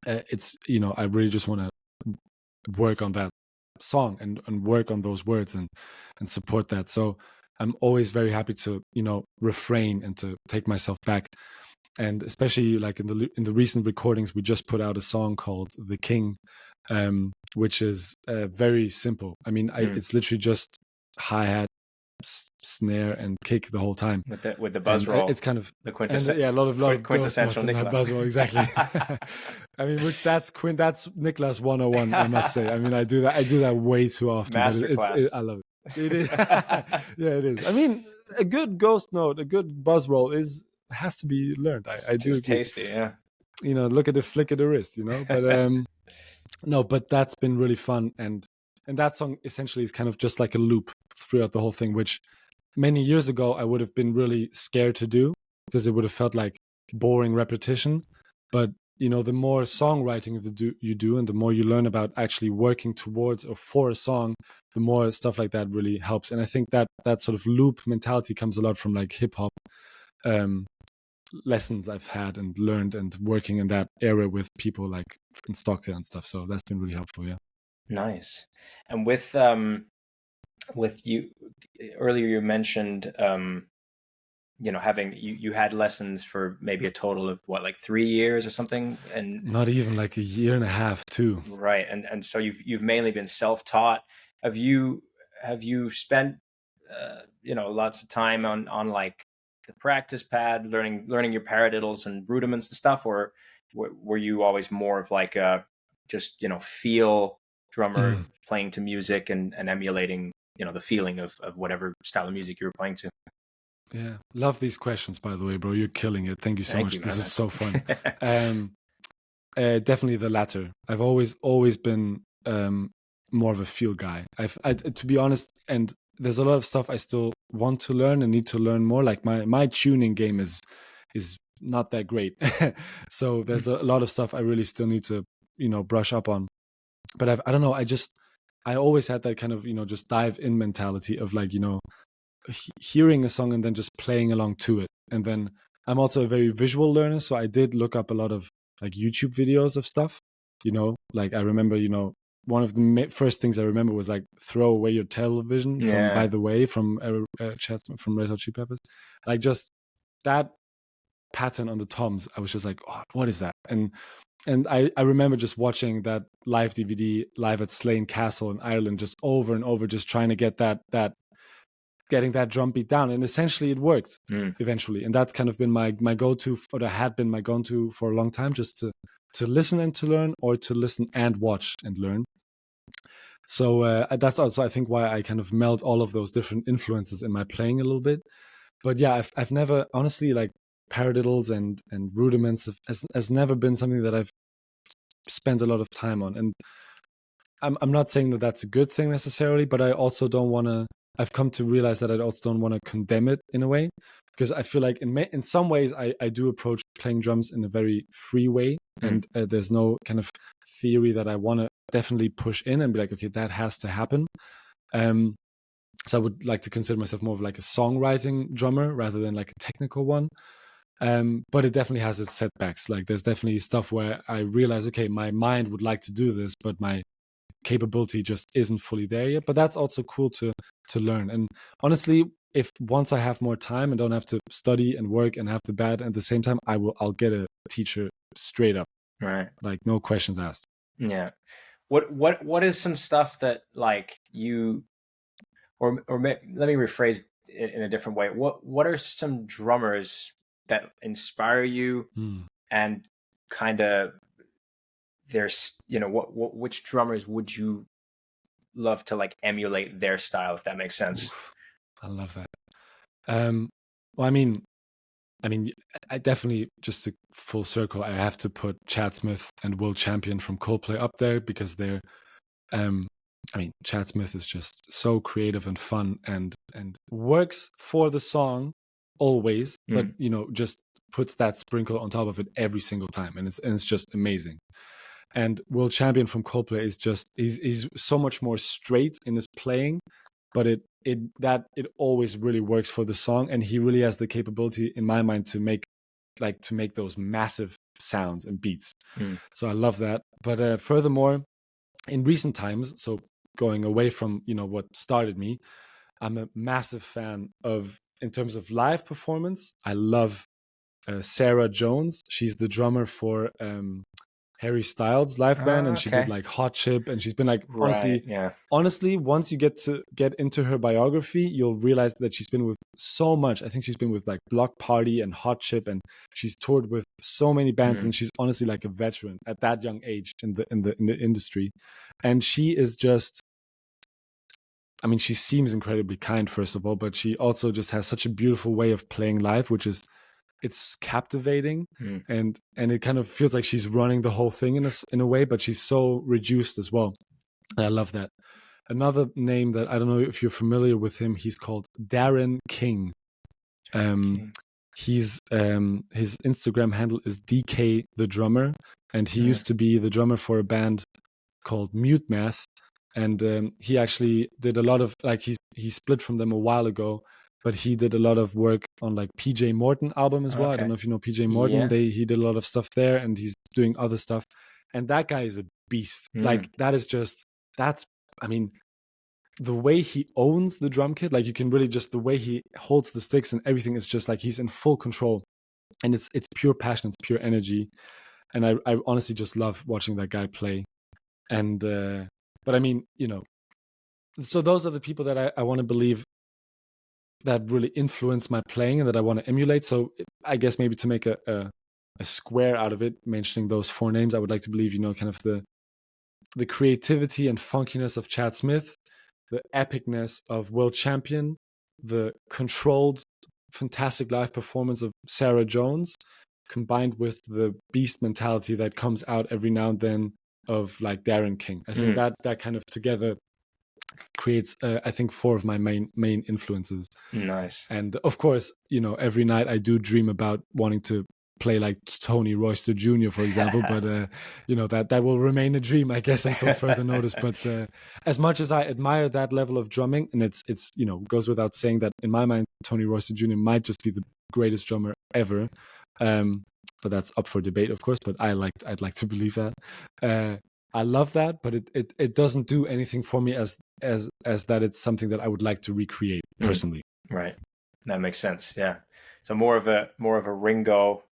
It's, I really just want to work on that song and work on those words and support that. So I'm always very happy to, refrain and to take myself back. And especially like in the recent recordings, we just put out a song called The King, which is very simple. I mean, it's literally just hi-hat, snare and kick the whole time with the buzz roll. It's kind of the quintessential, a lot of quintessential Niklas buzz roll, exactly. I mean, that's Niklas 101, I must say. I mean, I do that way too often. Masterclass. I love it. It is. Yeah, it is. I mean, a good ghost note, a good buzz roll has to be learned. I do. It's tasty, yeah. Look at the flick of the wrist, but no, but that's been really fun. And that song essentially is kind of just like a loop throughout the whole thing, which many years ago I would have been really scared to do, because it would have felt like boring repetition. But the more songwriting you do, and the more you learn about actually working towards or for a song, the more stuff like that really helps. And I think that sort of loop mentality comes a lot from like hip hop lessons I've had and learned, and working in that area with people like in Stockton and stuff. So that's been really helpful. Yeah. Nice. And with you earlier, you mentioned having you had lessons for maybe a total of what, like 3 years or something, and not even like a year and a half too. Right. And so you've mainly been self-taught. Have you spent lots of time on like the practice pad, learning your paradiddles and rudiments and stuff, or were you always more of like a just feel drummer playing to music and emulating the feeling of whatever style of music you were playing to? Yeah, love these questions, by the way, bro. You're killing it. Thank you so much. This is so fun. Definitely the latter. I've always been more of a feel guy. To be honest, and there's a lot of stuff I still want to learn and need to learn more. Like my tuning game is not that great. So there's a lot of stuff I really still need to brush up on. But I don't know. I always had that kind of just dive in mentality of like hearing a song and then just playing along to it. And then I'm also a very visual learner, so I did look up a lot of like YouTube videos of stuff. Like I remember one of the first things I remember was like throw away your television from By the Way from from Red Hot Chili Peppers. Like just that pattern on the toms, I was just like, oh, what is that? And I remember just watching that live DVD live at Slane Castle in Ireland, just over and over, just trying to get getting that drum beat down. And essentially it worked eventually. And that's kind of been my go-to, or that had been my go-to for a long time, just to listen and to learn, or to listen and watch and learn. So that's also, I think, why I kind of meld all of those different influences in my playing a little bit. But yeah, I've never, honestly, like paradiddles and rudiments has never been something that I've spent a lot of time on. And I'm not saying that that's a good thing necessarily, but I also don't want to, I've come to realize that I also don't want to condemn it in a way, because I feel like in some ways I do approach playing drums in a very free way, and there's no kind of theory that I want to definitely push in and be like, okay, that has to happen. So I would like to consider myself more of like a songwriting drummer rather than like a technical one. But it definitely has its setbacks. Like there's definitely stuff where I realize, okay, my mind would like to do this, but my capability just isn't fully there yet. But that's also cool to learn. And honestly, if once I have more time and don't have to study and work and have the band at the same time, I'll get a teacher straight up. Right. Like no questions asked. Yeah. What is some stuff that like you let me rephrase it in a different way. What are some drummers that inspire you and kind of there's which drummers would you love to like emulate their style, if that makes sense? Oof, I love that. Well, I mean, I definitely, just to full circle, I have to put Chad Smith and Will Champion from Coldplay up there because they're, Chad Smith is just so creative and fun and works for the song always, but just puts that sprinkle on top of it every single time, and it's just amazing. And Will Champion from Coldplay is just he's so much more straight in his playing, but it always really works for the song, and he really has the capability in my mind to make those massive sounds and beats. So I love that. But furthermore, in recent times, so going away from what started me, I'm a massive fan of, in terms of live performance, I love Sarah Jones. She's the drummer for Harry Styles live band, and she did like Hot Chip, and she's been like, honestly, once you get into her biography, you'll realize that she's been with so much. I think she's been with like Block Party and Hot Chip, and she's toured with so many bands, and she's honestly like a veteran at that young age in the industry. And she is just, she seems incredibly kind, first of all, but she also just has such a beautiful way of playing live, which is, it's captivating, and it kind of feels like she's running the whole thing in a way, but she's so reduced as well. And I love that. Another name that I don't know if you're familiar with him, he's called Darren King. He's his Instagram handle is DK the Drummer, and he used to be the drummer for a band called Mute Math, and he actually did a lot of he split from them a while ago. But he did a lot of work on like PJ Morton album as well. I don't know if you know PJ Morton. He did a lot of stuff there, and he's doing other stuff. And that guy is a beast. Like the way he owns the drum kit, like you can really just, the way he holds the sticks and everything is just like he's in full control. And it's pure passion, it's pure energy. And I honestly just love watching that guy play. And so those are the people that I want to believe that really influence my playing and that I want to emulate. So I guess maybe to make a square out of it, mentioning those four names, I would like to believe, kind of the creativity and funkiness of Chad Smith, the epicness of Will Champion, the controlled, fantastic live performance of Sarah Jones, combined with the beast mentality that comes out every now and then of like Darren King. I think that kind of together creates I think four of my main influences. Nice. And of course, every night I do dream about wanting to play like Tony Royster Jr., for example, but that will remain a dream, I guess, until further notice. But as much as I admire that level of drumming, and it's goes without saying that in my mind Tony Royster Jr. might just be the greatest drummer ever, but that's up for debate, of course, but I'd like to believe that. I love that, but it doesn't do anything for me as that it's something that I would like to recreate personally. Right. That makes sense. Yeah. So more of a Ringo,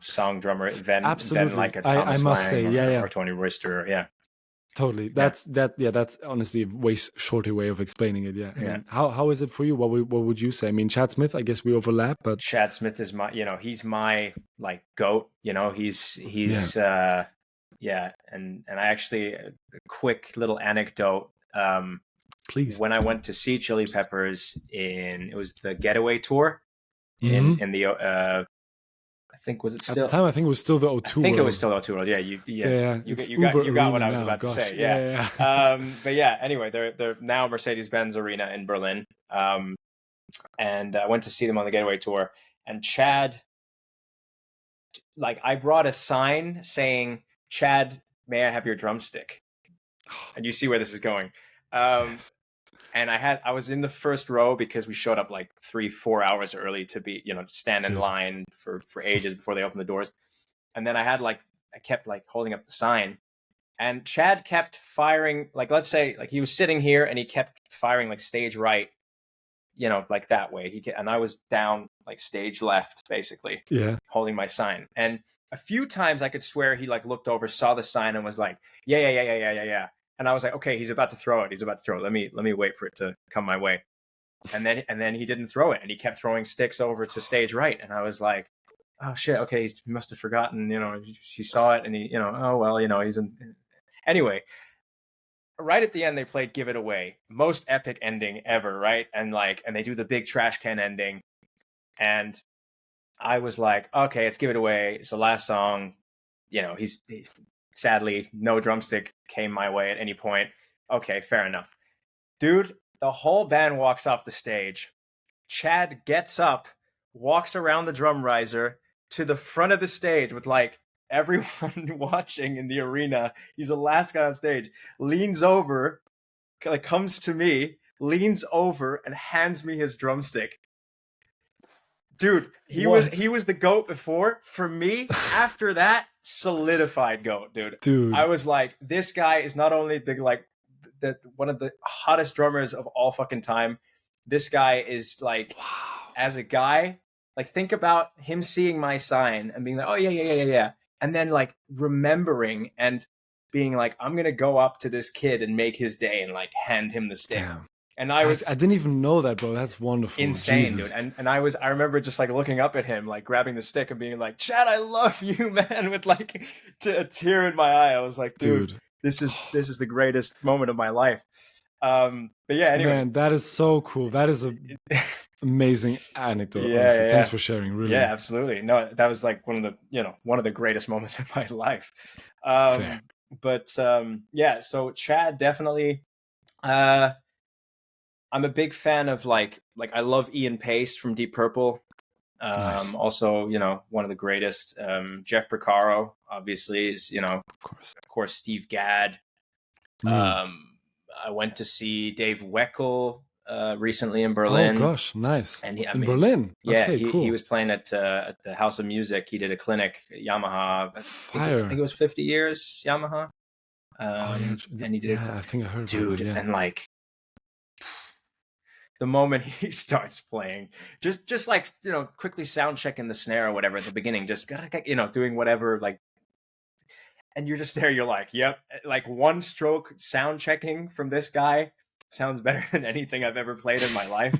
song drummer than like a Thomas Lang or Tony Royster. Yeah. Totally. That's honestly a way shorter way of explaining it. Yeah. How is it for you? What would you say? Chad Smith, I guess we overlap, but Chad Smith is my, he's my like goat, he's and I actually, a quick little anecdote. Please. When I went to see Chili Peppers it was the Getaway tour in the I think, was it still at the time? I think it was still the O2 I think it was still the O2 World. Yeah, you got what I was about to say. Yeah. But yeah, anyway, they're now Mercedes-Benz Arena in Berlin. And I went to see them on the Getaway tour, and Chad, like, I brought a sign saying, "Chad, may I have your drumstick?" And you see where this is going. Yes. And I was in the first row because we showed up like 3-4 hours early to be, to stand in line for ages before they opened the doors. And then I kept like holding up the sign, and Chad kept firing, like, let's say like he was sitting here and he kept firing like stage right like that way. And I was down like stage left, basically, Yeah. holding my sign. And a few times I could swear he like looked over, saw the sign, and was like, yeah. And I was like, okay, he's about to throw it. Let me wait for it to come my way. And then he didn't throw it, and he kept throwing sticks over to stage right. And I was like, oh shit, okay, he must have forgotten, he saw it, and he, oh well, he's in. Anyway, right at the end they played Give It Away, most epic ending ever, right? And they do the big trash can ending, and I was like, okay, it's Give It Away, it's the last song. He's sadly no drumstick came my way at any point. Okay, fair enough. Dude, the whole band walks off the stage. Chad gets up, walks around the drum riser to the front of the stage with like everyone watching in the arena. He's the last guy on stage. Leans over, like comes to me, leans over and hands me his drumstick. Dude, he was the GOAT before. For me, after that, solidified GOAT, dude. I was like, this guy is not only the one of the hottest drummers of all fucking time. This guy is like, wow. As a guy, like think about him seeing my sign and being like, oh yeah. And then like remembering and being like, I'm going to go up to this kid and make his day and like hand him the stick. Damn. And I didn't even know that, bro. That's wonderful. Insane, Jesus. Dude. And I remember just like looking up at him, like grabbing the stick and being like, Chad, I love you, man, with like a tear in my eye. I was like, dude. This is the greatest moment of my life. But yeah, anyway. Man, that is so cool. That is a amazing anecdote. Yeah. Thanks for sharing. Really. Yeah, absolutely. No, that was like one of the greatest moments of my life. Fair. But yeah, so Chad definitely. I'm a big fan of like I love Ian Pace from Deep Purple. Nice. Also, one of the greatest. Jeff Porcaro, obviously, is of course Steve Gadd. I went to see Dave Weckl recently in Berlin. Oh gosh, nice! And Berlin, yeah, okay, cool. He was playing at the House of Music. He did a clinic at Yamaha. I think it was 50 years Yamaha. And he did. I think I heard. Dude, about it, yeah. And like. The moment he starts playing, just like quickly sound checking the snare or whatever at the beginning, just doing whatever, like, and you're just there. You're like, yep, like one stroke sound checking from this guy sounds better than anything I've ever played in my life.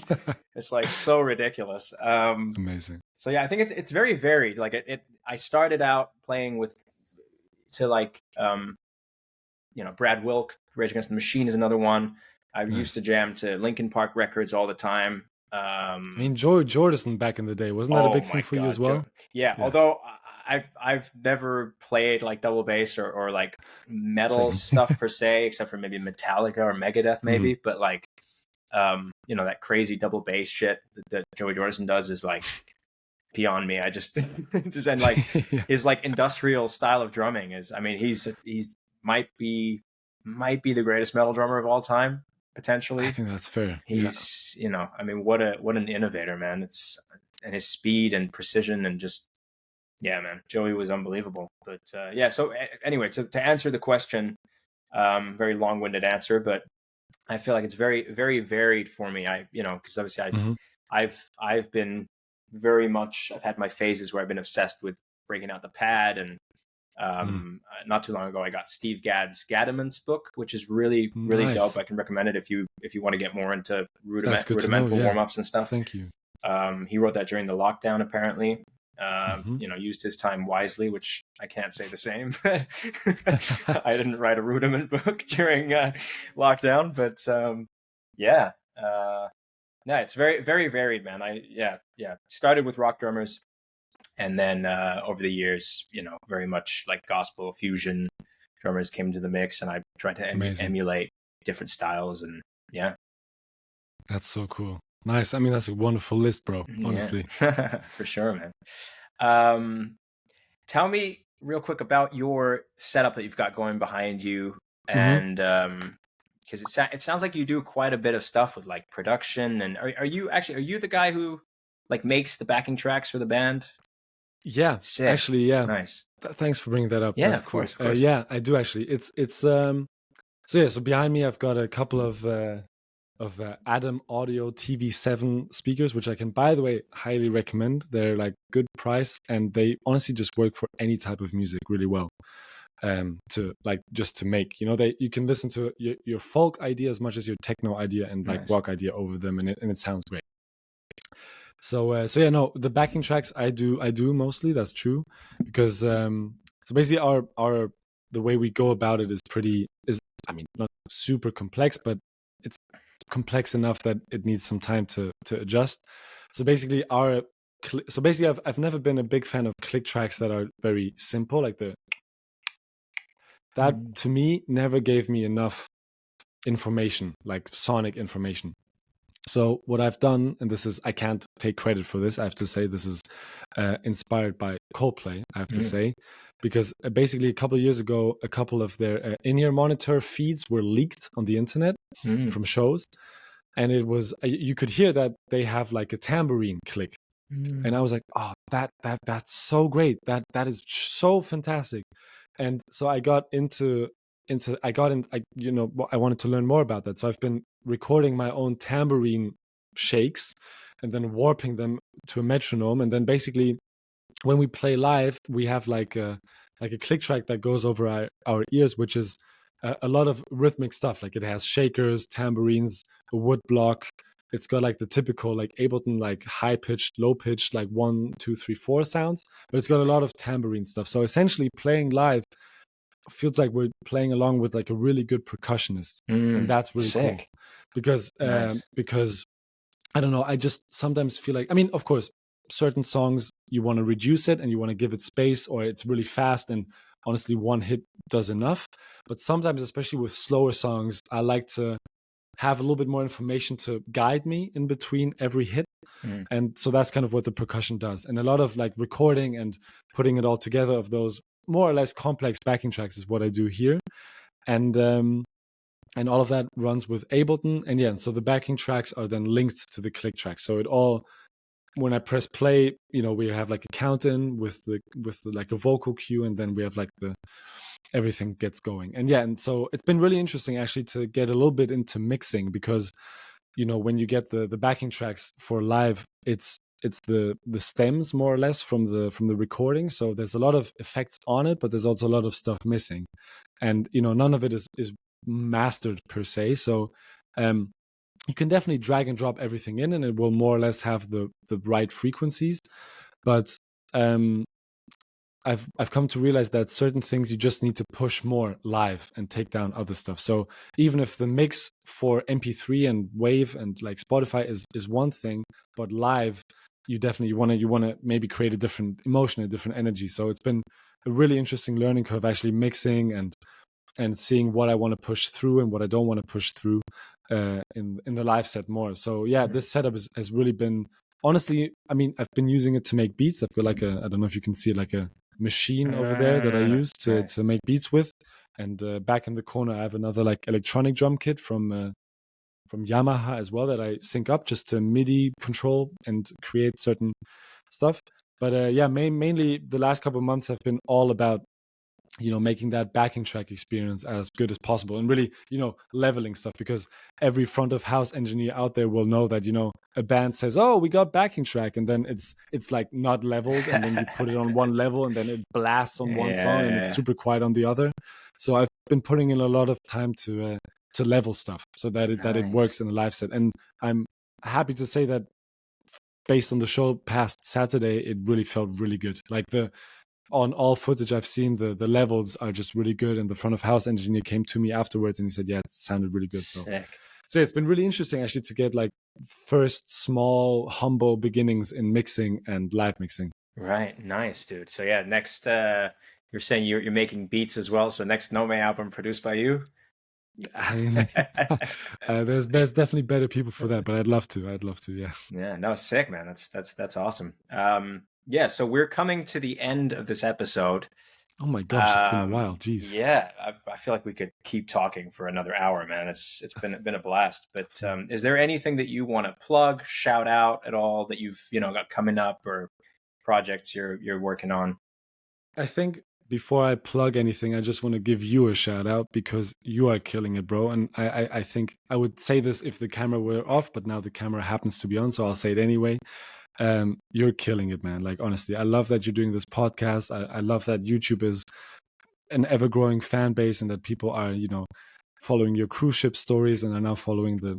It's like so ridiculous. Amazing. So yeah, I think it's very varied. Like I started out playing Brad Wilk, Rage Against the Machine is another one. I used to jam to Linkin Park records all the time. I mean, Joy Jordison back in the day, wasn't that a big thing for you as well? Yeah, although I've never played like double bass or like metal stuff per se, except for maybe Metallica or Megadeth maybe. But like, that crazy double bass shit that Joey Jordison does is like beyond me. I just and like his like industrial style of drumming is. I mean, he's might be the greatest metal drummer of all time. Potentially, I think that's fair. He's, I mean, what an innovator, man. And his speed and precision and just, yeah, man, Joey was unbelievable. But yeah, so anyway, to answer the question, very long-winded answer, but I feel like it's very, very varied for me. Because obviously I've been very much, I've had my phases where I've been obsessed with breaking out the pad and. Not too long ago I got Steve Gadd's Gaddaments book, which is really dope. I can recommend it if you want to get more into rudimental warm-ups and stuff. Thank you. He wrote that during the lockdown apparently. Used his time wisely, which I can't say the same. I didn't write a rudiment book during lockdown, but it's very, very varied, man. Started with rock drummers. And then over the years, very much like gospel fusion drummers came into the mix, and I tried to emulate different styles. And yeah, that's so cool. Nice. I mean, that's a wonderful list, bro. Honestly, for sure, man. Tell me real quick about your setup that you've got going behind you, and because it sounds like you do quite a bit of stuff with like production. And are you the guy who like makes the backing tracks for the band? Yeah, sick. Actually, yeah. Nice. Thanks for bringing that up. Yeah, that's of cool. Course, of course. Yeah, I do actually. It's so behind me I've got a couple of Adam Audio TV7 speakers, which I can, by the way, highly recommend. They're like good price, and they honestly just work for any type of music really well. To like just to make, you can listen to your folk idea as much as your techno idea and like rock idea over them, and it sounds great. So yeah, no, the backing tracks I do mostly. That's true, because so basically our the way we go about it is I mean, not super complex, but it's complex enough that it needs some time to adjust. So basically I've never been a big fan of click tracks that are very simple, like that to me never gave me enough information, like sonic information. So what I've done, and I can't take credit for this, I have to say this is inspired by Coldplay, I have to say, because basically a couple of years ago, a couple of their in-ear monitor feeds were leaked on the internet from shows. And it was, you could hear that they have like a tambourine click. And I was like, oh, that's so great. That is so fantastic. And so I got I wanted to learn more about that. So I've been recording my own tambourine shakes and then warping them to a metronome. And then basically when we play live, we have like a click track that goes over our ears, which is a lot of rhythmic stuff. Like it has shakers, tambourines, a wood block. It's got like the typical like Ableton, like high pitched, low pitched, like 1, 2, 3, 4 sounds, but it's got a lot of tambourine stuff. So essentially playing live feels like we're playing along with like a really good percussionist, and that's really cool because I don't know, I just sometimes feel like, I mean, of course, certain songs you want to reduce it and you want to give it space, or it's really fast and honestly one hit does enough. But sometimes, especially with slower songs, I like to have a little bit more information to guide me in between every hit. And so that's kind of what the percussion does. And a lot of like recording and putting it all together of those more or less complex backing tracks is what I do here. And all of that runs with Ableton. And yeah, so the backing tracks are then linked to the click tracks. So it all, when I press play, we have like a count in with the like a vocal cue, and then we have like everything gets going. And yeah, and so it's been really interesting actually to get a little bit into mixing, because when you get the backing tracks for live, it's the stems more or less from the recording. So there's a lot of effects on it, but there's also a lot of stuff missing, and none of it is mastered per se. So you can definitely drag and drop everything in, and it will more or less have the right frequencies. But I've come to realize that certain things you just need to push more live and take down other stuff. So even if the mix for MP3 and Wave and like Spotify is one thing, but live you definitely want to maybe create a different emotion, a different energy. So it's been a really interesting learning curve, actually mixing and seeing what I want to push through and what I don't want to push through in the live set more. So yeah, this setup has really been, honestly, I mean, I've been using it to make beats. I've got like I don't know if you can see it, like a machine over there that I use to make beats with. And back in the corner, I have another like electronic drum kit from Yamaha as well that I sync up just to MIDI control and create certain stuff. But yeah, mainly the last couple of months have been all about making that backing track experience as good as possible, and really, leveling stuff, because every front of house engineer out there will know that, a band says, oh, we got backing track, and then it's like not leveled, and then you put it on one level and then it blasts on one song and it's super quiet on the other. So I've been putting in a lot of time to level stuff so that it works in a live set. And I'm happy to say that based on the show past Saturday, it really felt really good. Like on all footage I've seen, the levels are just really good. And the front of house engineer came to me afterwards and he said, yeah, it sounded really good. So yeah, it's been really interesting actually to get like first small, humble beginnings in mixing and live mixing. Right. Nice, dude. So yeah, next, you're saying you're making beats as well. So next Nome album produced by you? I mean, there's definitely better people for that, but I'd love to. Yeah. Yeah. No, sick, man. That's awesome. Yeah, so we're coming to the end of this episode. Oh my gosh, it's been a while. Jeez. Yeah, I feel like we could keep talking for another hour, man. It's been a blast. But is there anything that you want to plug, shout out at all that you've got coming up, or projects you're working on? I think before I plug anything, I just want to give you a shout out because you are killing it, bro. And I think I would say this if the camera were off, but now the camera happens to be on, so I'll say it anyway. You're killing it, man. Like, honestly, I love that you're doing this podcast. I love that YouTube is an ever-growing fan base and that people are, following your cruise ship stories and are now following the,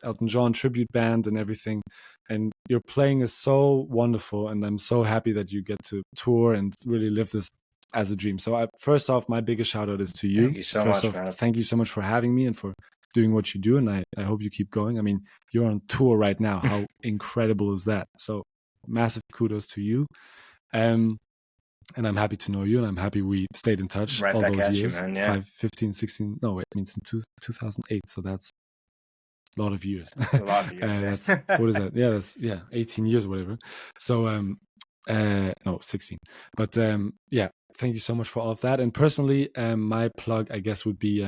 Elton John tribute band and everything. And your playing is so wonderful, and I'm so happy that you get to tour and really live this as a dream. So first off, my biggest shout out is to you. Thank you so much, man. Thank you so much for having me and for doing what you do. And I hope you keep going. I mean, you're on tour right now. How incredible is that? So massive kudos to you. And I'm happy to know you, and I'm happy we stayed in touch right all back those at years. You, man. Yeah. 15, 16, no, wait, it means in 2008. So that's a lot of years. A lot of years. That's, what is that? Yeah, that's 18 years or whatever. So no, 16. But yeah, thank you so much for all of that. And personally, my plug, I guess, would be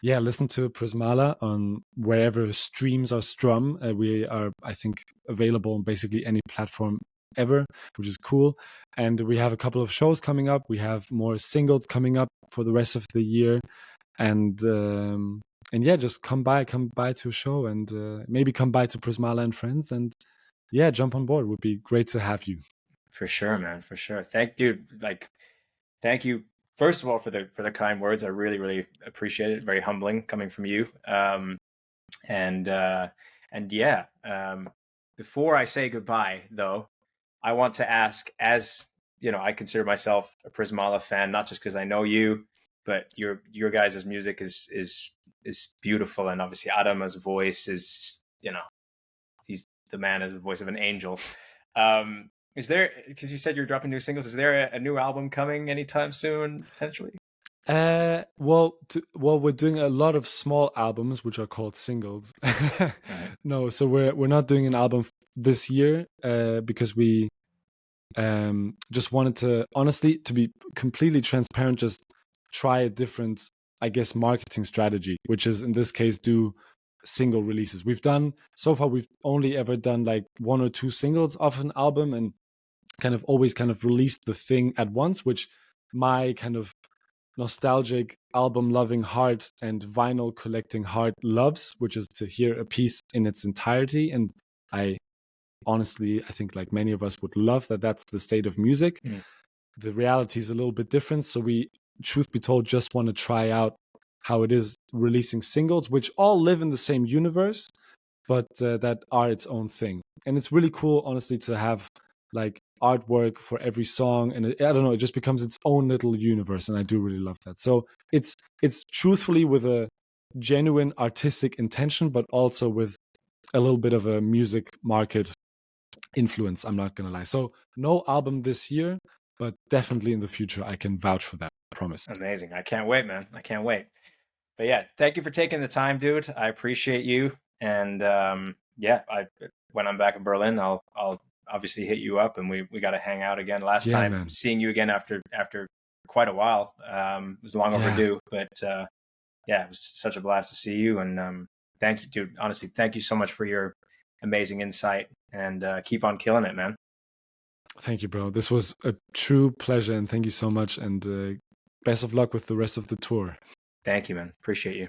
listen to Prismala on wherever streams are strung. We are, I think, available on basically any platform ever, which is cool. And we have a couple of shows coming up. We have more singles coming up for the rest of the year. And yeah, just come by to a show, and maybe come by to Prismala and Friends, and yeah, jump on board. It would be great to have you. For sure, man. For sure. Thank you. First of all, for the kind words. I really, really appreciate it. Very humbling coming from you. And yeah. Before I say goodbye, though, I want to ask, as you know, I consider myself a Prismala fan, not just because I know you, but your guys' music is beautiful, and obviously Adam's voice is, he's the man, as the voice of an angel. Is there, because you said you're dropping new singles, is there a new album coming anytime soon, potentially? Well, we're doing a lot of small albums, which are called singles. Right. No, so we're not doing an album this year, because we just wanted to, honestly, to be completely transparent, just try a different, I guess, marketing strategy, which is in this case do single releases. We've only ever done like 1 or 2 singles off an album, and always released the thing at once, which my kind of nostalgic album loving heart and vinyl collecting heart loves, which is to hear a piece in its entirety. And I think like many of us would love that that's the state of music. The reality is a little bit different, so we, truth be told, just want to try out how it is releasing singles, which all live in the same universe, but that are its own thing. And it's really cool, honestly, to have like artwork for every song, and I don't know, it just becomes its own little universe, and I do really love that. So it's truthfully with a genuine artistic intention, but also with a little bit of a music market influence, I'm not gonna lie. So no album this year, but definitely in the future. I can vouch for that, I promise. Amazing. I can't wait, man. I can't wait. But yeah, thank you for taking the time, dude. I appreciate you. And when I'm back in Berlin, I'll obviously hit you up, and we got to hang out again. Last time, man. Seeing you again after quite a while, it was long overdue, but it was such a blast to see you. And thank you, dude. Honestly, thank you so much for your amazing insight, and keep on killing it, man. Thank you, bro. This was a true pleasure, and thank you so much, and best of luck with the rest of the tour. Thank you, man. Appreciate you.